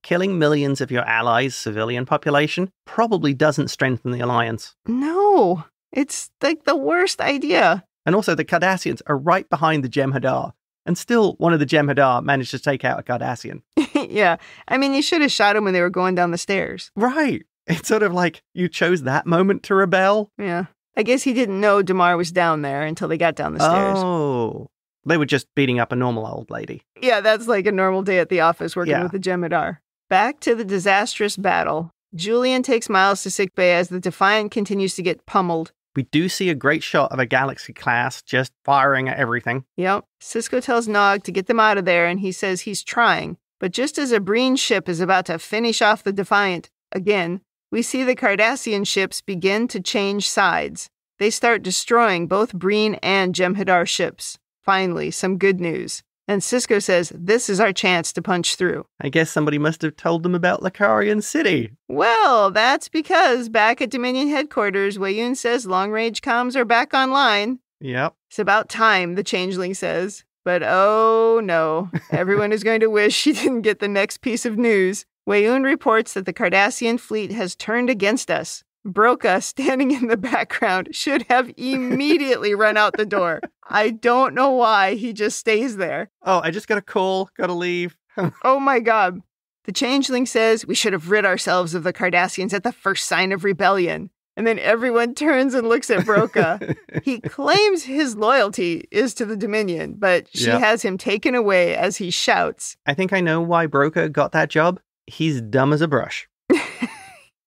Killing millions of your allies' civilian population probably doesn't strengthen the alliance. No, it's like the worst idea. And also the Cardassians are right behind the Jem'Hadar. And still, one of the Jem'Hadar managed to take out a Cardassian. Yeah. I mean, you should have shot him when they were going down the stairs. Right. It's sort of like you chose that moment to rebel. Yeah. I guess he didn't know Damar was down there until they got down the stairs. Oh. They were just beating up a normal old lady. Yeah, that's like a normal day at the office working with the Jem'Hadar. Back to the disastrous battle. Julian takes Miles to sickbay as the Defiant continues to get pummeled. We do see a great shot of a Galaxy class just firing at everything. Yep. Sisko tells Nog to get them out of there, and he says he's trying. But just as a Breen ship is about to finish off the Defiant again, we see the Cardassian ships begin to change sides. They start destroying both Breen and Jem'Hadar ships. Finally, some good news. And Sisko says, this is our chance to punch through. I guess somebody must have told them about Lakarian City. Well, that's because back at Dominion headquarters, Weyoun says long-range comms are back online. Yep. It's about time, the Changeling says. But oh no, everyone is going to wish she didn't get the next piece of news. Weyoun reports that the Cardassian fleet has turned against us. Broca, standing in the background, should have immediately run out the door. I don't know why he just stays there. Oh, I just got a call, gotta leave. Oh my god. The Changeling says we should have rid ourselves of the Cardassians at the first sign of rebellion. And then everyone turns and looks at Broca. He claims his loyalty is to the Dominion, but she has him taken away as he shouts. I think I know why Broca got that job. He's dumb as a brush.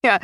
Yeah.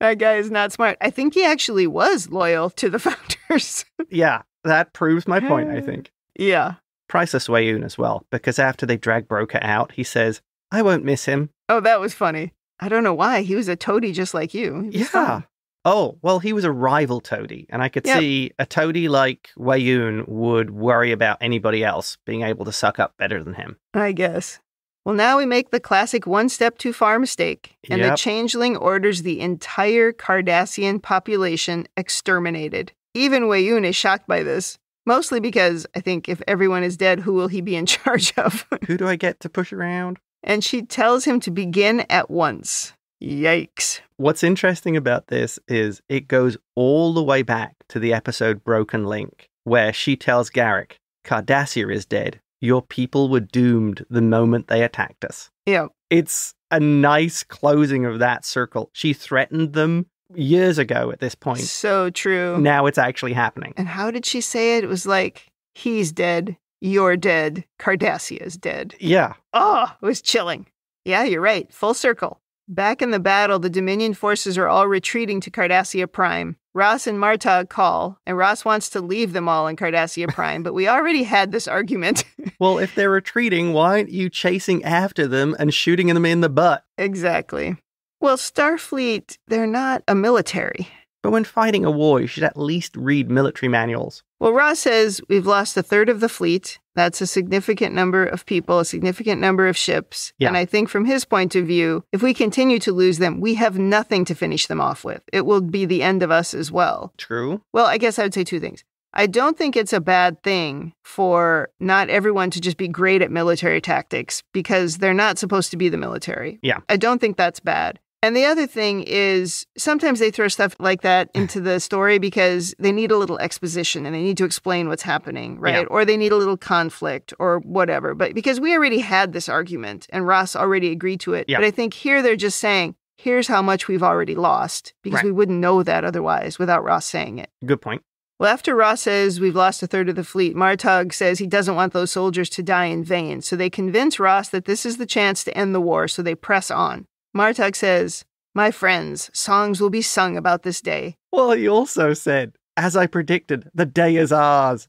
That guy is not smart. I think he actually was loyal to the founders. Yeah, that proves my point, I think. Yeah. Priceless Winn as well, because after they drag Broker out, he says, I won't miss him. Oh, that was funny. I don't know why. He was a toady just like you. Yeah. Fun. Oh, well, he was a rival toady, and I could see a toady like Winn would worry about anybody else being able to suck up better than him. I guess. Well, now we make the classic one step too far mistake, and the changeling orders the entire Cardassian population exterminated. Even Winn is shocked by this, mostly because I think if everyone is dead, who will he be in charge of? Who do I get to push around? And she tells him to begin at once. Yikes. What's interesting about this is it goes all the way back to the episode Broken Link, where she tells Garrick, Cardassia is dead. Your people were doomed the moment they attacked us. Yeah. It's a nice closing of that circle. She threatened them years ago at this point. So true. Now it's actually happening. And how did she say it? It was like, he's dead, you're dead, Cardassia is dead. Yeah. Oh, it was chilling. Yeah, you're right. Full circle. Back in the battle, the Dominion forces are all retreating to Cardassia Prime. Ross and Martog call, and Ross wants to leave them all in Cardassia Prime, but we already had this argument. Well, if they're retreating, why aren't you chasing after them and shooting them in the butt? Exactly. Well, Starfleet, they're not a military. But when fighting a war, you should at least read military manuals. Well, Ross says we've lost a third of the fleet. That's a significant number of people, a significant number of ships. Yeah. And I think from his point of view, if we continue to lose them, we have nothing to finish them off with. It will be the end of us as well. True. Well, I guess I would say two things. I don't think it's a bad thing for not everyone to just be great at military tactics because they're not supposed to be the military. Yeah. I don't think that's bad. And the other thing is sometimes they throw stuff like that into the story because they need a little exposition and they need to explain what's happening, right? Yeah. Or they need a little conflict or whatever. But because we already had this argument and Ross already agreed to it. Yeah. But I think here they're just saying, here's how much we've already lost because we wouldn't know that otherwise without Ross saying it. Good point. Well, after Ross says we've lost a third of the fleet, Martog says he doesn't want those soldiers to die in vain. So they convince Ross that this is the chance to end the war. So they press on. Martog says, my friends, songs will be sung about this day. Well, he also said, as I predicted, the day is ours.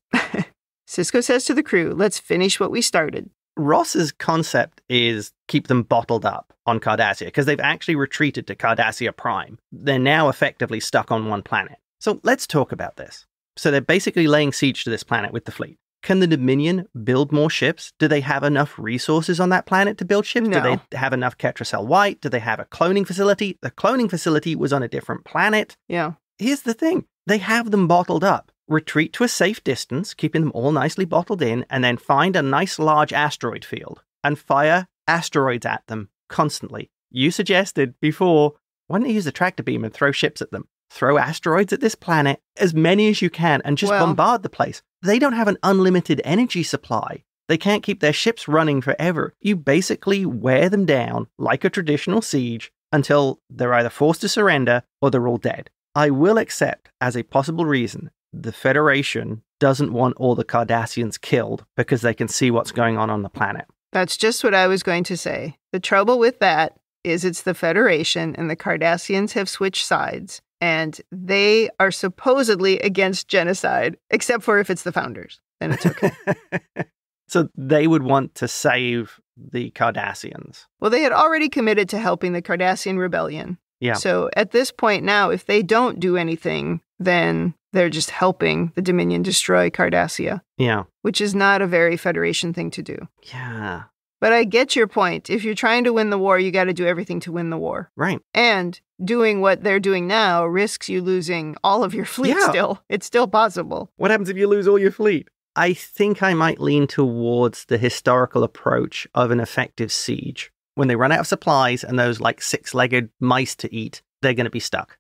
Sisko says to the crew, let's finish what we started. Ross's concept is keep them bottled up on Cardassia because they've actually retreated to Cardassia Prime. They're now effectively stuck on one planet. So let's talk about this. So they're basically laying siege to this planet with the fleet. Can the Dominion build more ships? Do they have enough resources on that planet to build ships? No. Do they have enough Ketracel White? Do they have a cloning facility? The cloning facility was on a different planet. Yeah. Here's the thing. They have them bottled up. Retreat to a safe distance, keeping them all nicely bottled in, and then find a nice large asteroid field and fire asteroids at them constantly. You suggested before, why don't you use the tractor beam and throw ships at them? Throw asteroids at this planet, as many as you can, and just bombard the place. They don't have an unlimited energy supply. They can't keep their ships running forever. You basically wear them down like a traditional siege until they're either forced to surrender or they're all dead. I will accept as a possible reason the Federation doesn't want all the Cardassians killed because they can see what's going on the planet. That's just what I was going to say. The trouble with that is it's the Federation and the Cardassians have switched sides. And they are supposedly against genocide, except for if it's the founders. Then it's okay. So they would want to save the Cardassians. Well, they had already committed to helping the Cardassian rebellion. Yeah. So at this point now, if they don't do anything, then they're just helping the Dominion destroy Cardassia. Yeah. Which is not a very Federation thing to do. Yeah. But I get your point. If you're trying to win the war, you got to do everything to win the war. Right. And doing what they're doing now risks you losing all of your fleet still. It's still possible. What happens if you lose all your fleet? I think I might lean towards the historical approach of an effective siege. When they run out of supplies and those like six-legged mice to eat, they're going to be stuck.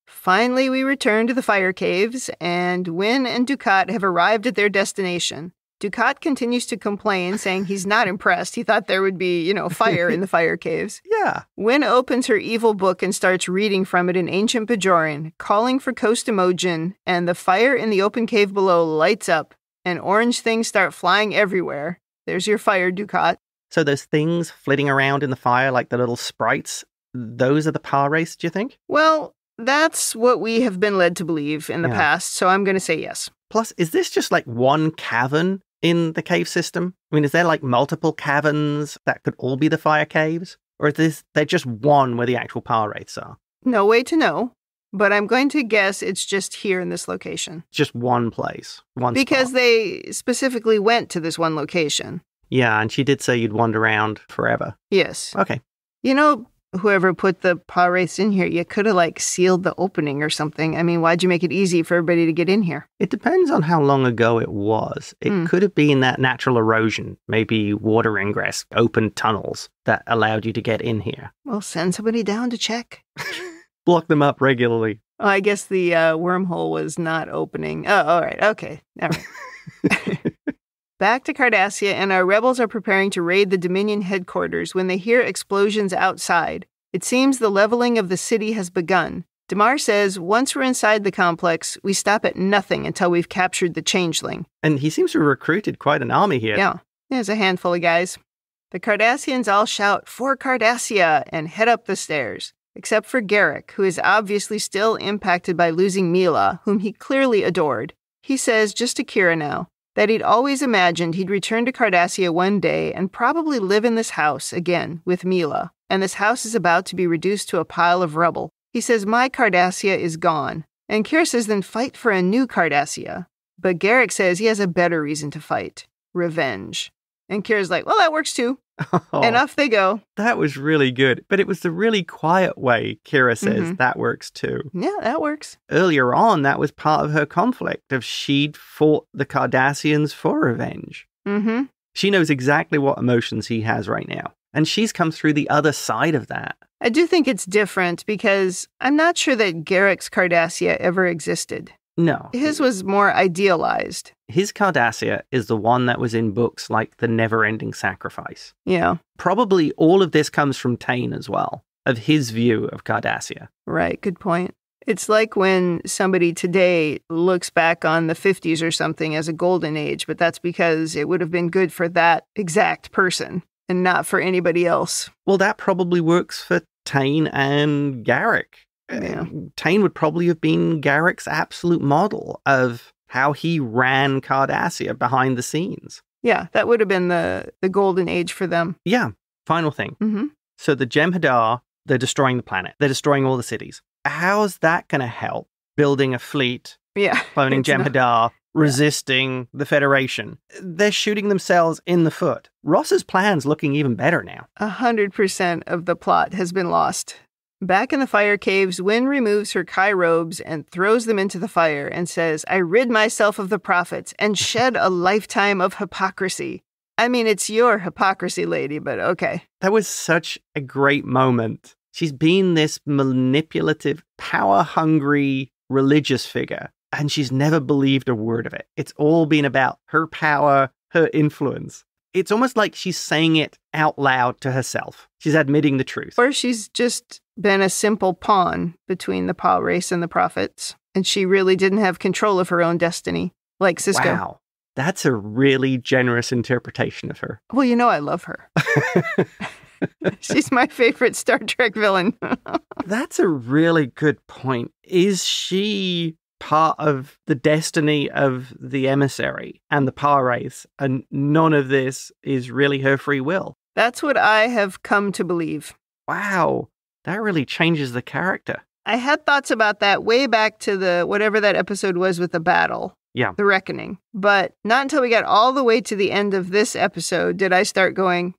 Finally, we return to the fire caves, and Winn and Dukat have arrived at their destination. Dukat continues to complain, saying he's not impressed. He thought there would be, fire in the fire caves. Yeah. Winn opens her evil book and starts reading from it in ancient Bajoran, calling for Kost-Imogen, and the fire in the open cave below lights up, and orange things start flying everywhere. There's your fire, Dukat. So those things flitting around in the fire, like the little sprites, those are the Pah-Wraiths, do you think? Well, that's what we have been led to believe in the past, so I'm going to say yes. Plus, is this just like one cavern in the cave system? I mean, is there like multiple caverns that could all be the fire caves? Or is there just one where the actual Pah-Wraiths are? No way to know, but I'm going to guess it's just here in this location. Just one place, one Because spot. they specifically went to this one location. Yeah, and she did say you'd wander around forever. Yes. Okay. You know, whoever put the Pah-Wraiths in here, you could have like sealed the opening or something. I mean, why'd you make it easy for everybody to get in here? It depends on how long ago it was. It could have been that natural erosion, maybe water ingress, open tunnels that allowed you to get in here. Well, send somebody down to check. Block them up regularly. Oh, I guess the wormhole was not opening. Oh, all right. Okay. All right. Back to Cardassia, and our rebels are preparing to raid the Dominion headquarters when they hear explosions outside. It seems the leveling of the city has begun. Damar says, once we're inside the complex, we stop at nothing until we've captured the changeling. And he seems to have recruited quite an army here. Yeah, there's a handful of guys. The Cardassians all shout, "For Cardassia!" and head up the stairs. Except for Garrick, who is obviously still impacted by losing Mila, whom he clearly adored. He says, just to Kira now, that he'd always imagined he'd return to Cardassia one day and probably live in this house again with Mila, and this house is about to be reduced to a pile of rubble. He says, my Cardassia is gone. And Kira says, then fight for a new Cardassia. But Garrick says he has a better reason to fight. Revenge. And Kira's like, well, that works too. Oh, and off they go. That was really good. But it was the really quiet way Kira says that works too. Yeah, that works. Earlier on, that was part of her conflict of she'd fought the Cardassians for revenge. Mm-hmm. She knows exactly what emotions he has right now. And she's come through the other side of that. I do think it's different because I'm not sure that Garrick's Cardassia ever existed. No. His was more idealized. His Cardassia is the one that was in books like The Never-Ending Sacrifice. Yeah. Probably all of this comes from Tain as well, of his view of Cardassia. Right, good point. It's like when somebody today looks back on the 50s or something as a golden age, but that's because it would have been good for that exact person and not for anybody else. Well, that probably works for Tain and Garrick. Yeah. Tain would probably have been Garrick's absolute model of how he ran Cardassia behind the scenes. Yeah, that would have been the golden age for them. Yeah. Final thing. Mm-hmm. So the Jem'Hadar, they're destroying the planet. They're destroying all the cities. How's that going to help building a fleet, cloning Jem'Hadar, resisting the Federation? They're shooting themselves in the foot. Ross's plan's looking even better now. 100% of the plot has been lost. Back in the fire caves, Winn removes her Kai robes and throws them into the fire and says, I rid myself of the prophets and shed a lifetime of hypocrisy. I mean, it's your hypocrisy, lady, but okay. That was such a great moment. She's been this manipulative, power-hungry religious figure, and she's never believed a word of it. It's all been about her power, her influence. It's almost like she's saying it out loud to herself. She's admitting the truth. Or she's just been a simple pawn between the Pah-Wraiths and the prophets, and she really didn't have control of her own destiny, like Sisko. Wow. That's a really generous interpretation of her. Well, you know I love her. She's my favorite Star Trek villain. That's a really good point. Is she part of the destiny of the emissary and the Pah-Wraiths, and none of this is really her free will? That's what I have come to believe. Wow, that really changes the character. I had thoughts about that way back to the whatever that episode was with the battle. Yeah. The Reckoning. But not until we got all the way to the end of this episode did I start going,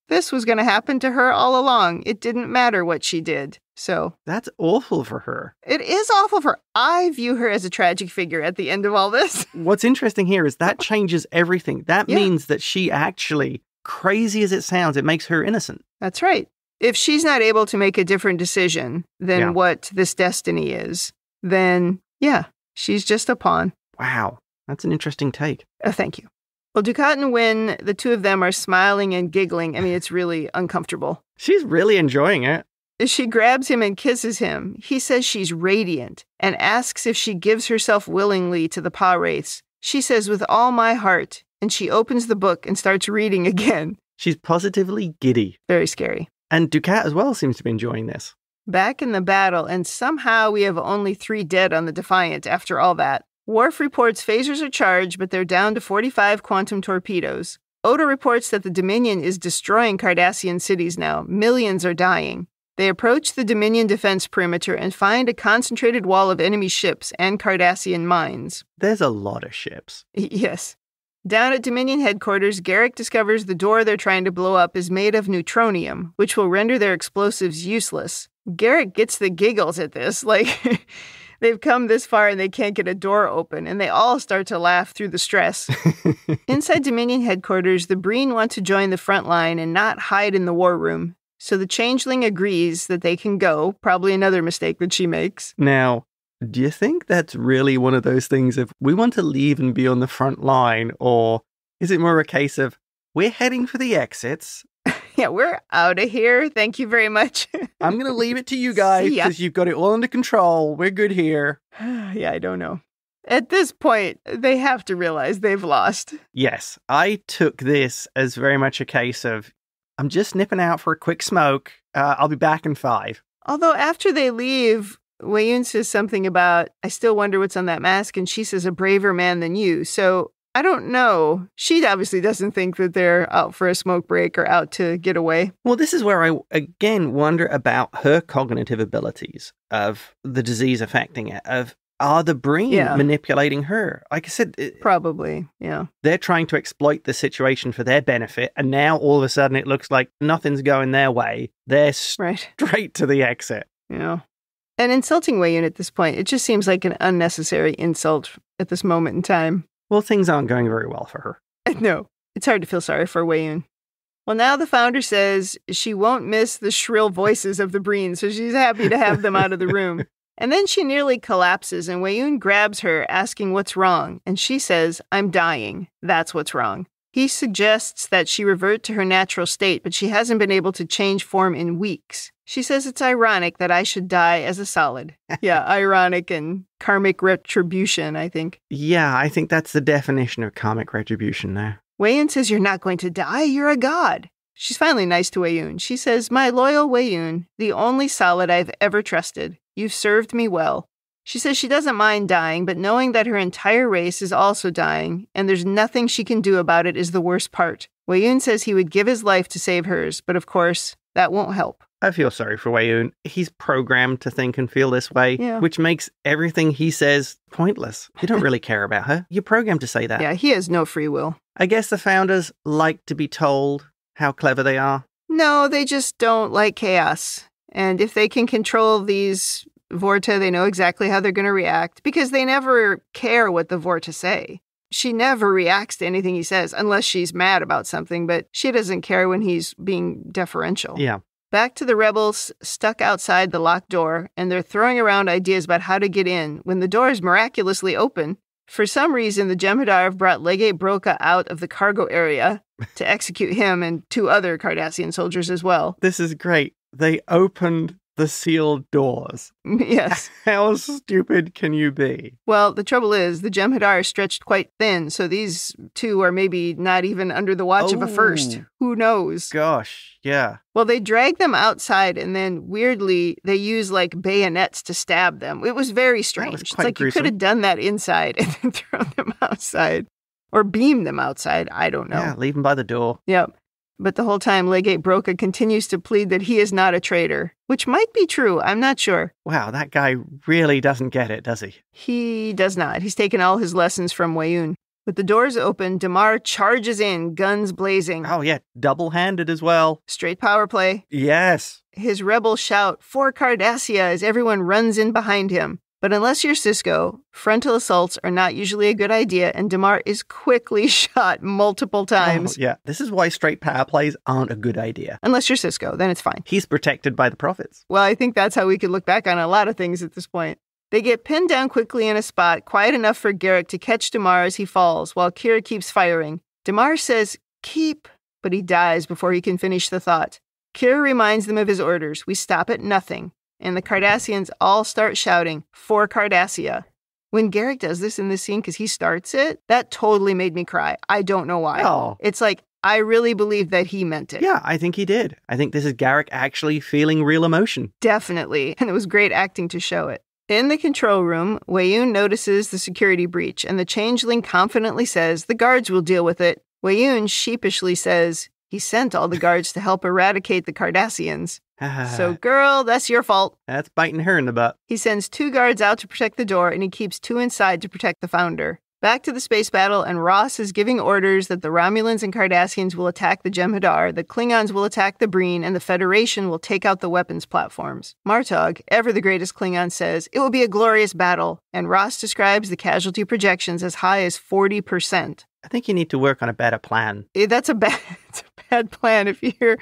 this was going to happen to her all along. It didn't matter what she did. So that's awful for her. It is awful for her. I view her as a tragic figure at the end of all this. What's interesting here is that changes everything. That means that she actually, crazy as it sounds, it makes her innocent. That's right. If she's not able to make a different decision than what this destiny is, then she's just a pawn. Wow. That's an interesting take. Thank you. Well, Dukat and Winn, the two of them are smiling and giggling. I mean, it's really uncomfortable. She's really enjoying it. She grabs him and kisses him. He says she's radiant and asks if she gives herself willingly to the Pah-Wraiths. She says, with all my heart, and she opens the book and starts reading again. She's positively giddy. Very scary. And Dukat as well seems to be enjoying this. Back in the battle, and somehow we have only 3 dead on the Defiant after all that. Worf reports phasers are charged, but they're down to 45 quantum torpedoes. Odo reports that the Dominion is destroying Cardassian cities now. Millions are dying. They approach the Dominion defense perimeter and find a concentrated wall of enemy ships and Cardassian mines. There's a lot of ships. Yes. Down at Dominion headquarters, Garrick discovers the door they're trying to blow up is made of neutronium, which will render their explosives useless. Garrick gets the giggles at this, like they've come this far and they can't get a door open, and they all start to laugh through the stress. Inside Dominion headquarters, the Breen want to join the front line and not hide in the war room. So the Changeling agrees that they can go, probably another mistake that she makes. Now, do you think that's really one of those things of we want to leave and be on the front line, or is it more a case of we're heading for the exits? Yeah, we're out of here. Thank you very much. I'm going to leave it to you guys because you've got it all under control. We're good here. Yeah, I don't know. At this point, they have to realize they've lost. Yes, I took this as very much a case of I'm just nipping out for a quick smoke. I'll be back in 5. Although after they leave, Wei-Yun says something about, I still wonder what's on that mask, and she says, a braver man than you. So I don't know. She obviously doesn't think that they're out for a smoke break or out to get away. Well, this is where I, again, wonder about her cognitive abilities of the disease affecting it, are the Breen manipulating her? Like I said... Probably, yeah. They're trying to exploit the situation for their benefit, and now all of a sudden it looks like nothing's going their way. They're straight to the exit. Yeah. And insulting Wei-Yun at this point, it just seems like an unnecessary insult at this moment in time. Well, things aren't going very well for her. No, it's hard to feel sorry for Wei-Yun. Well, now the founder says she won't miss the shrill voices of the Breen, so she's happy to have them out of the room. And then she nearly collapses, and Wei-Yun grabs her, asking what's wrong, and she says, I'm dying. That's what's wrong. He suggests that she revert to her natural state, but she hasn't been able to change form in weeks. She says it's ironic that I should die as a solid. Yeah, ironic and karmic retribution, I think. Yeah, I think that's the definition of karmic retribution there. Wei-Yun says you're not going to die, you're a god. She's finally nice to Wei-Yun. She says, my loyal Wei-Yun, the only solid I've ever trusted. You've served me well. She says she doesn't mind dying, but knowing that her entire race is also dying, and there's nothing she can do about it is the worst part. Wei-Yun says he would give his life to save hers, but of course, that won't help. I feel sorry for Wei-Yun. He's programmed to think and feel this way, which makes everything he says pointless. You don't really care about her. You're programmed to say that. Yeah, he has no free will. I guess the founders like to be told how clever they are. No, they just don't like chaos. And if they can control these Vorta, they know exactly how they're going to react, because they never care what the Vorta say. She never reacts to anything he says, unless she's mad about something, but she doesn't care when he's being deferential. Yeah. Back to the rebels stuck outside the locked door, and they're throwing around ideas about how to get in when the door is miraculously open. For some reason, the Jem'Hadar have brought Legate Broca out of the cargo area to execute him and 2 other Cardassian soldiers as well. This is great. They opened the sealed doors. Yes. How stupid can you be? Well, the trouble is, the Jem'Hadar are stretched quite thin, so these 2 are maybe not even under the watch of a first. Who knows? Gosh, yeah. Well, they drag them outside, and then, weirdly, they use, like, bayonets to stab them. It was very strange. It's like gruesome. You could have done that inside and then thrown them outside. Or beamed them outside. I don't know. Yeah, leave them by the door. Yep. But the whole time, Legate Broca continues to plead that he is not a traitor, which might be true. I'm not sure. Wow, that guy really doesn't get it, does he? He does not. He's taken all his lessons from Wei-Yun. With the doors open, Damar charges in, guns blazing. Oh, yeah, double-handed as well. Straight power play. Yes. His rebels shout, "For Cardassia," as everyone runs in behind him. But unless you're Sisko, frontal assaults are not usually a good idea, and Damar is quickly shot multiple times. Oh, yeah, this is why straight power plays aren't a good idea. Unless you're Sisko, then it's fine. He's protected by the prophets. Well, I think that's how we could look back on a lot of things at this point. They get pinned down quickly in a spot, quiet enough for Garrick to catch Damar as he falls, while Kira keeps firing. Damar says, "Keep," but he dies before he can finish the thought. Kira reminds them of his orders. We stop at nothing. And the Cardassians all start shouting, "For Cardassia." When Garrick does this in this scene, because he starts it, that totally made me cry. I don't know why. Oh. It's like, I really believe that he meant it. Yeah, I think he did. I think this is Garrick actually feeling real emotion. Definitely. And it was great acting to show it. In the control room, Winn notices the security breach, and the changeling confidently says the guards will deal with it. Winn sheepishly says he sent all the guards to help eradicate the Cardassians. So, girl, that's your fault. That's biting her in the butt. He sends 2 guards out to protect the door, and he keeps 2 inside to protect the Founder. Back to the space battle, and Ross is giving orders that the Romulans and Cardassians will attack the Jem'Hadar, the Klingons will attack the Breen, and the Federation will take out the weapons platforms. Martog, ever the greatest Klingon, says it will be a glorious battle, and Ross describes the casualty projections as high as 40%. I think you need to work on a better plan. That's a bad plan if you're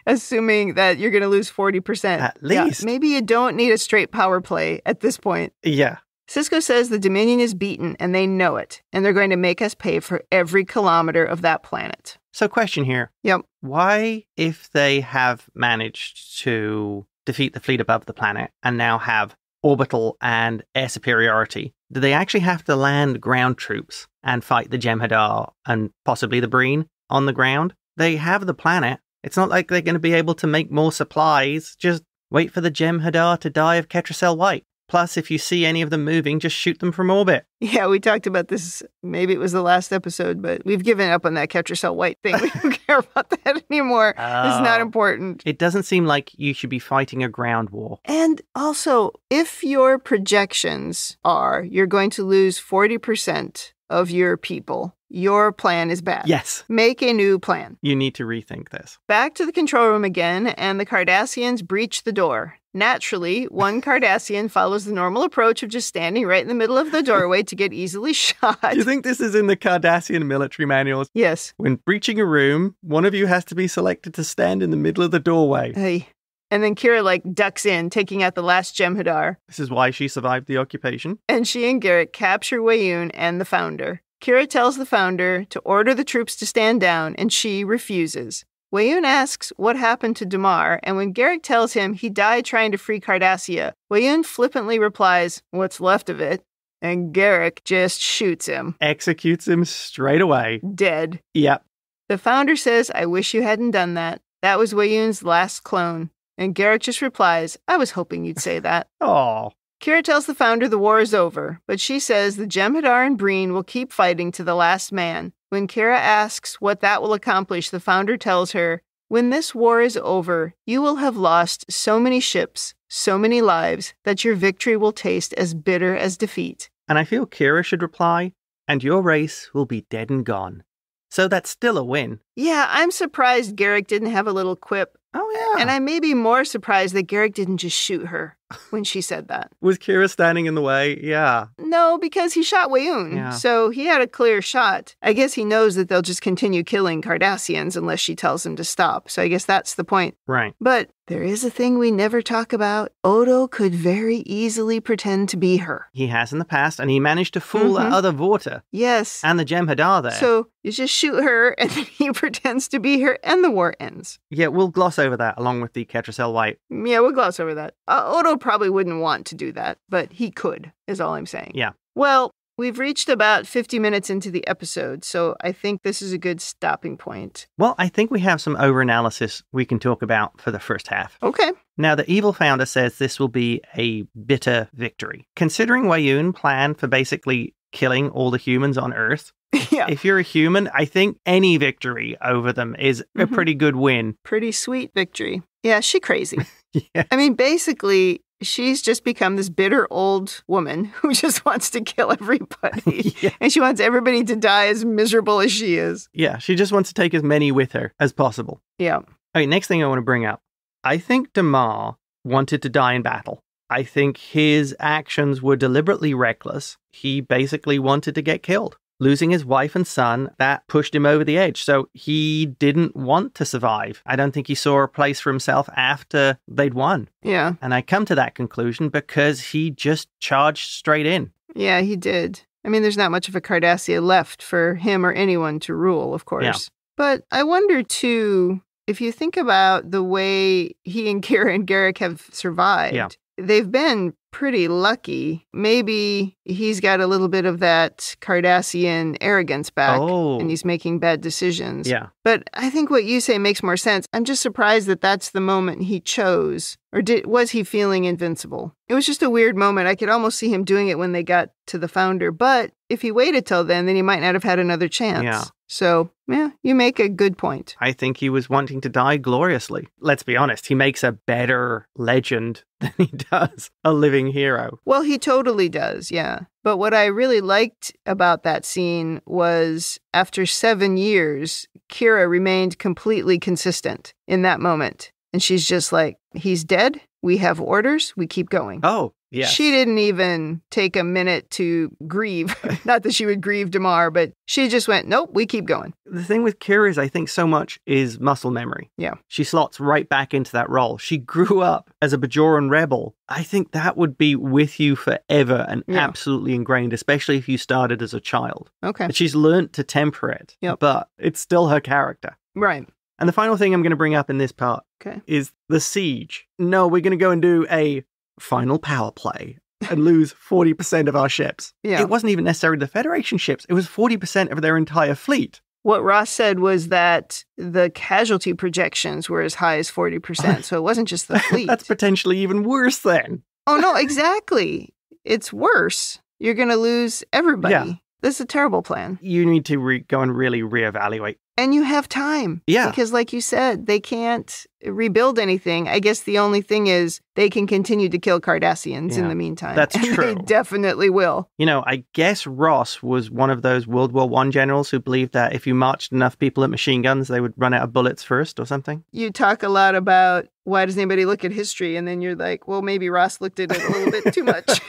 assuming that you're going to lose 40%. At least. Yeah, maybe you don't need a straight power play at this point. Yeah. Sisko says the Dominion is beaten, and they know it, and they're going to make us pay for every kilometer of that planet. So question here. Yep. Why, if they have managed to defeat the fleet above the planet and now have orbital and air superiority, do they actually have to land ground troops and fight the Jem'Hadar and possibly the Breen on the ground? They have the planet. It's not like they're going to be able to make more supplies. Just wait for the Jem'Hadar to die of Ketracel White. Plus, if you see any of them moving, just shoot them from orbit. Yeah, we talked about this. Maybe it was the last episode, but we've given up on that Ketracel White thing. We don't care about that anymore. It's not important. It doesn't seem like you should be fighting a ground war. And also, if your projections are you're going to lose 40% of your people, your plan is bad. Yes. Make a new plan. You need to rethink this. Back to the control room again, and the Cardassians breach the door. Naturally, one Cardassian follows the normal approach of just standing right in the middle of the doorway to get easily shot. Do you think this is in the Cardassian military manuals? Yes. When breaching a room, one of you has to be selected to stand in the middle of the doorway. Hey. And then Kira, ducks in, taking out the last Jem'Hadar. This is why she survived the occupation. And she and Garrick capture Winn and the Founder. Kira tells the Founder to order the troops to stand down, and she refuses. Winn asks what happened to Damar, and when Garrick tells him he died trying to free Cardassia, Winn flippantly replies, "What's left of it?" And Garrick just shoots him. Executes him straight away. Dead. Yep. The Founder says, "I wish you hadn't done that. That was Winn's last clone." And Garrick just replies, "I was hoping you'd say that." Oh. Kira tells the Founder the war is over, but she says the Jem'Hadar and Breen will keep fighting to the last man. When Kira asks what that will accomplish, the Founder tells her, "When this war is over, you will have lost so many ships, so many lives, that your victory will taste as bitter as defeat." And I feel Kira should reply, "And your race will be dead and gone." So that's still a win. Yeah, I'm surprised Garrick didn't have a little quip. Oh, yeah. And I may be more surprised that Garrick didn't just shoot her when she said that. Was Kira standing in the way? Yeah. No, because he shot Winn. Yeah. So he had a clear shot. I guess he knows that they'll just continue killing Cardassians unless she tells him to stop. So I guess that's the point. Right. But there is a thing we never talk about. Odo could very easily pretend to be her. He has in the past, and he managed to fool the other Vorta. Yes. And the Jem'Hadar there. So you just shoot her, and then he pretends to be her, and the war ends. Yeah, we'll gloss over that along with the Ketracel White. Yeah, we'll gloss over that. Odo probably wouldn't want to do that, but he could, is all I'm saying. Yeah. Well, we've reached about 50 minutes into the episode, so I think this is a good stopping point. Well, I think we have some overanalysis we can talk about for the first half. Okay. Now, the evil Founder says this will be a bitter victory. Considering Winn planned for basically killing all the humans on Earth, yeah. If you're a human, I think any victory over them is a pretty good win. Pretty sweet victory. Yeah, she crazy. Yeah. I mean, basically, she's just become this bitter old woman who just wants to kill everybody. Yeah. And she wants everybody to die as miserable as she is. Yeah, she just wants to take as many with her as possible. Yeah. All right, next thing I want to bring up. I think Damar wanted to die in battle. I think his actions were deliberately reckless. He basically wanted to get killed. Losing his wife and son, that pushed him over the edge. So he didn't want to survive. I don't think he saw a place for himself after they'd won. Yeah. And I come to that conclusion because he just charged straight in. Yeah, he did. I mean, there's not much of a Cardassia left for him or anyone to rule, of course. Yeah. But I wonder, too, if you think about the way he and Kira and Garrick have survived, they've been pretty lucky. Maybe he's got a little bit of that Cardassian arrogance back, and he's making bad decisions. Yeah. But I think what you say makes more sense. I'm just surprised that that's the moment he chose Or was he feeling invincible? It was just a weird moment. I could almost see him doing it when they got to the founder. But if he waited till then he might not have had another chance. Yeah. So, yeah, you make a good point. I think he was wanting to die gloriously. Let's be honest, he makes a better legend than he does a living hero. Well, he totally does, yeah. But what I really liked about that scene was after 7 years, Kira remained completely consistent in that moment. And she's just like, he's dead. We have orders. We keep going. Oh, yes. She didn't even take a minute to grieve. Not that she would grieve Damar, but she just went, nope, we keep going. The thing with Kira is I think so much is muscle memory. Yeah. She slots right back into that role. She grew up as a Bajoran rebel. I think that would be with you forever and absolutely ingrained, especially if you started as a child. Okay. But she's learned to temper it, but it's still her character. Right. And the final thing I'm going to bring up in this part is the siege. No, we're going to go and do a final power play and lose 40% of our ships. Yeah. It wasn't even necessarily the Federation ships. It was 40% of their entire fleet. What Ross said was that the casualty projections were as high as 40%. So it wasn't just the fleet. That's potentially even worse then. Oh, no, exactly. It's worse. You're going to lose everybody. Yeah. This is a terrible plan. You need to go and really reevaluate. And you have time. Yeah. Because like you said, they can't rebuild anything. I guess the only thing is they can continue to kill Cardassians in the meantime. That's true. They definitely will. You know, I guess Ross was one of those World War I generals who believed that if you marched enough people at machine guns, they would run out of bullets first or something. You talk a lot about why does anybody look at history? And then you're like, well, maybe Ross looked at it a little bit too much.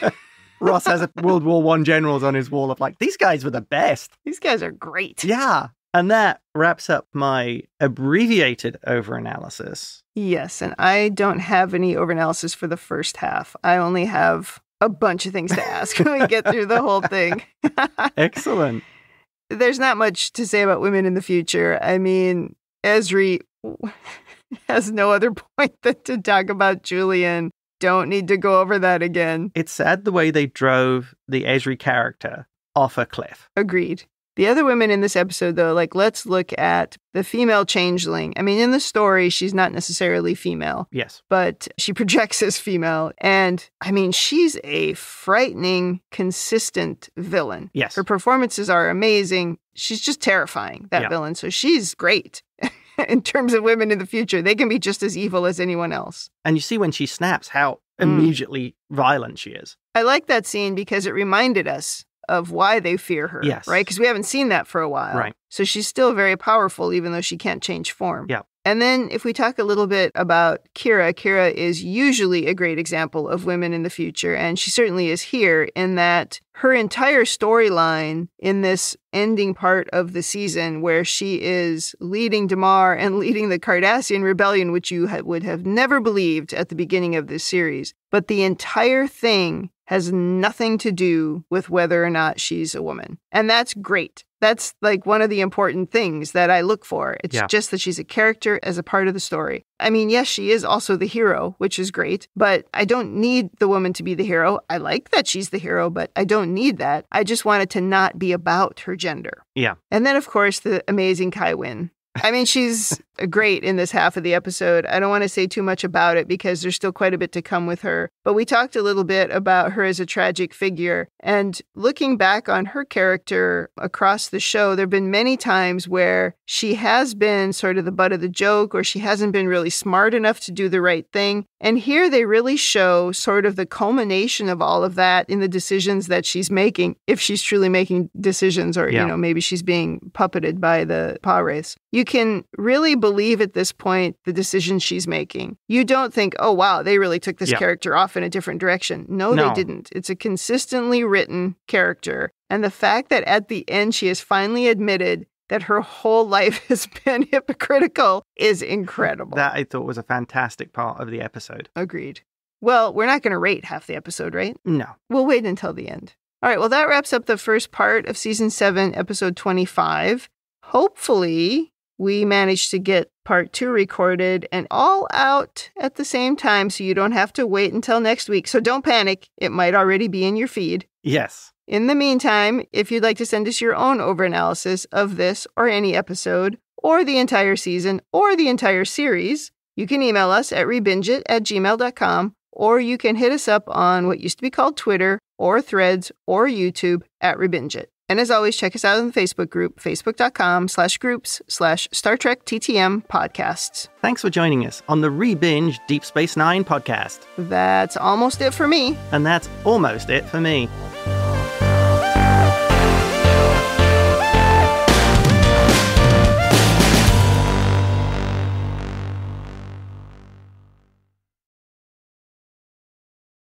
Ross has a World War I generals on his wall of like, these guys were the best. These guys are great. Yeah. And that wraps up my abbreviated overanalysis. Yes, and I don't have any overanalysis for the first half. I only have a bunch of things to ask when we get through the whole thing. Excellent. There's not much to say about women in the future. I mean, Ezri has no other point than to talk about Julian. Don't need to go over that again. It's sad the way they drove the Ezri character off a cliff. Agreed. The other women in this episode, though, like, let's look at the female changeling. I mean, in the story, she's not necessarily female. Yes. But she projects as female. And, I mean, she's a frightening, consistent villain. Yes. Her performances are amazing. She's just terrifying, that villain. So she's great. In terms of women in the future, they can be just as evil as anyone else. And you see when she snaps how immediately violent she is. I like that scene because it reminded us of why they fear her, yes. right? Because we haven't seen that for a while. Right. So she's still very powerful, even though she can't change form. Yeah. And then if we talk a little bit about Kira is usually a great example of women in the future. And she certainly is here in that her entire storyline in this ending part of the season where she is leading Damar and leading the Cardassian rebellion, which you would have never believed at the beginning of this series. But the entire thing has nothing to do with whether or not she's a woman. And that's great. That's like one of the important things that I look for. It's just that she's a character as a part of the story. I mean, yes, she is also the hero, which is great, but I don't need the woman to be the hero. I like that she's the hero, but I don't need that. I just want it to not be about her gender. Yeah. And then, of course, the amazing Kai Winn. I mean, she's great in this half of the episode. I don't want to say too much about it because there's still quite a bit to come with her. But we talked a little bit about her as a tragic figure. And looking back on her character across the show, there have been many times where she has been sort of the butt of the joke or she hasn't been really smart enough to do the right thing. And here they really show sort of the culmination of all of that in the decisions that she's making, if she's truly making decisions or, you know, maybe she's being puppeted by the Pah-Wraiths. You can really believe at this point the decisions she's making. You don't think, oh, wow, they really took this character off in a different direction. No, they didn't. It's a consistently written character. And the fact that at the end she has finally admitted that her whole life has been hypocritical is incredible. That I thought was a fantastic part of the episode. Agreed. Well, we're not going to rate half the episode, right? No. We'll wait until the end. All right, well, that wraps up the first part of Season 7, Episode 25. Hopefully, we managed to get Part 2 recorded and all out at the same time so you don't have to wait until next week. So don't panic. It might already be in your feed. Yes. In the meantime, if you'd like to send us your own overanalysis of this or any episode, or the entire season, or the entire series, You can email us at rebingeit@gmail.com, or you can hit us up on what used to be called Twitter or Threads or YouTube at Rebingeit. And as always, check us out in the Facebook group, facebook.com/groups/Star Trek TTM podcasts. Thanks for joining us on the Rebinge Deep Space Nine podcast. That's almost it for me. And that's almost it for me.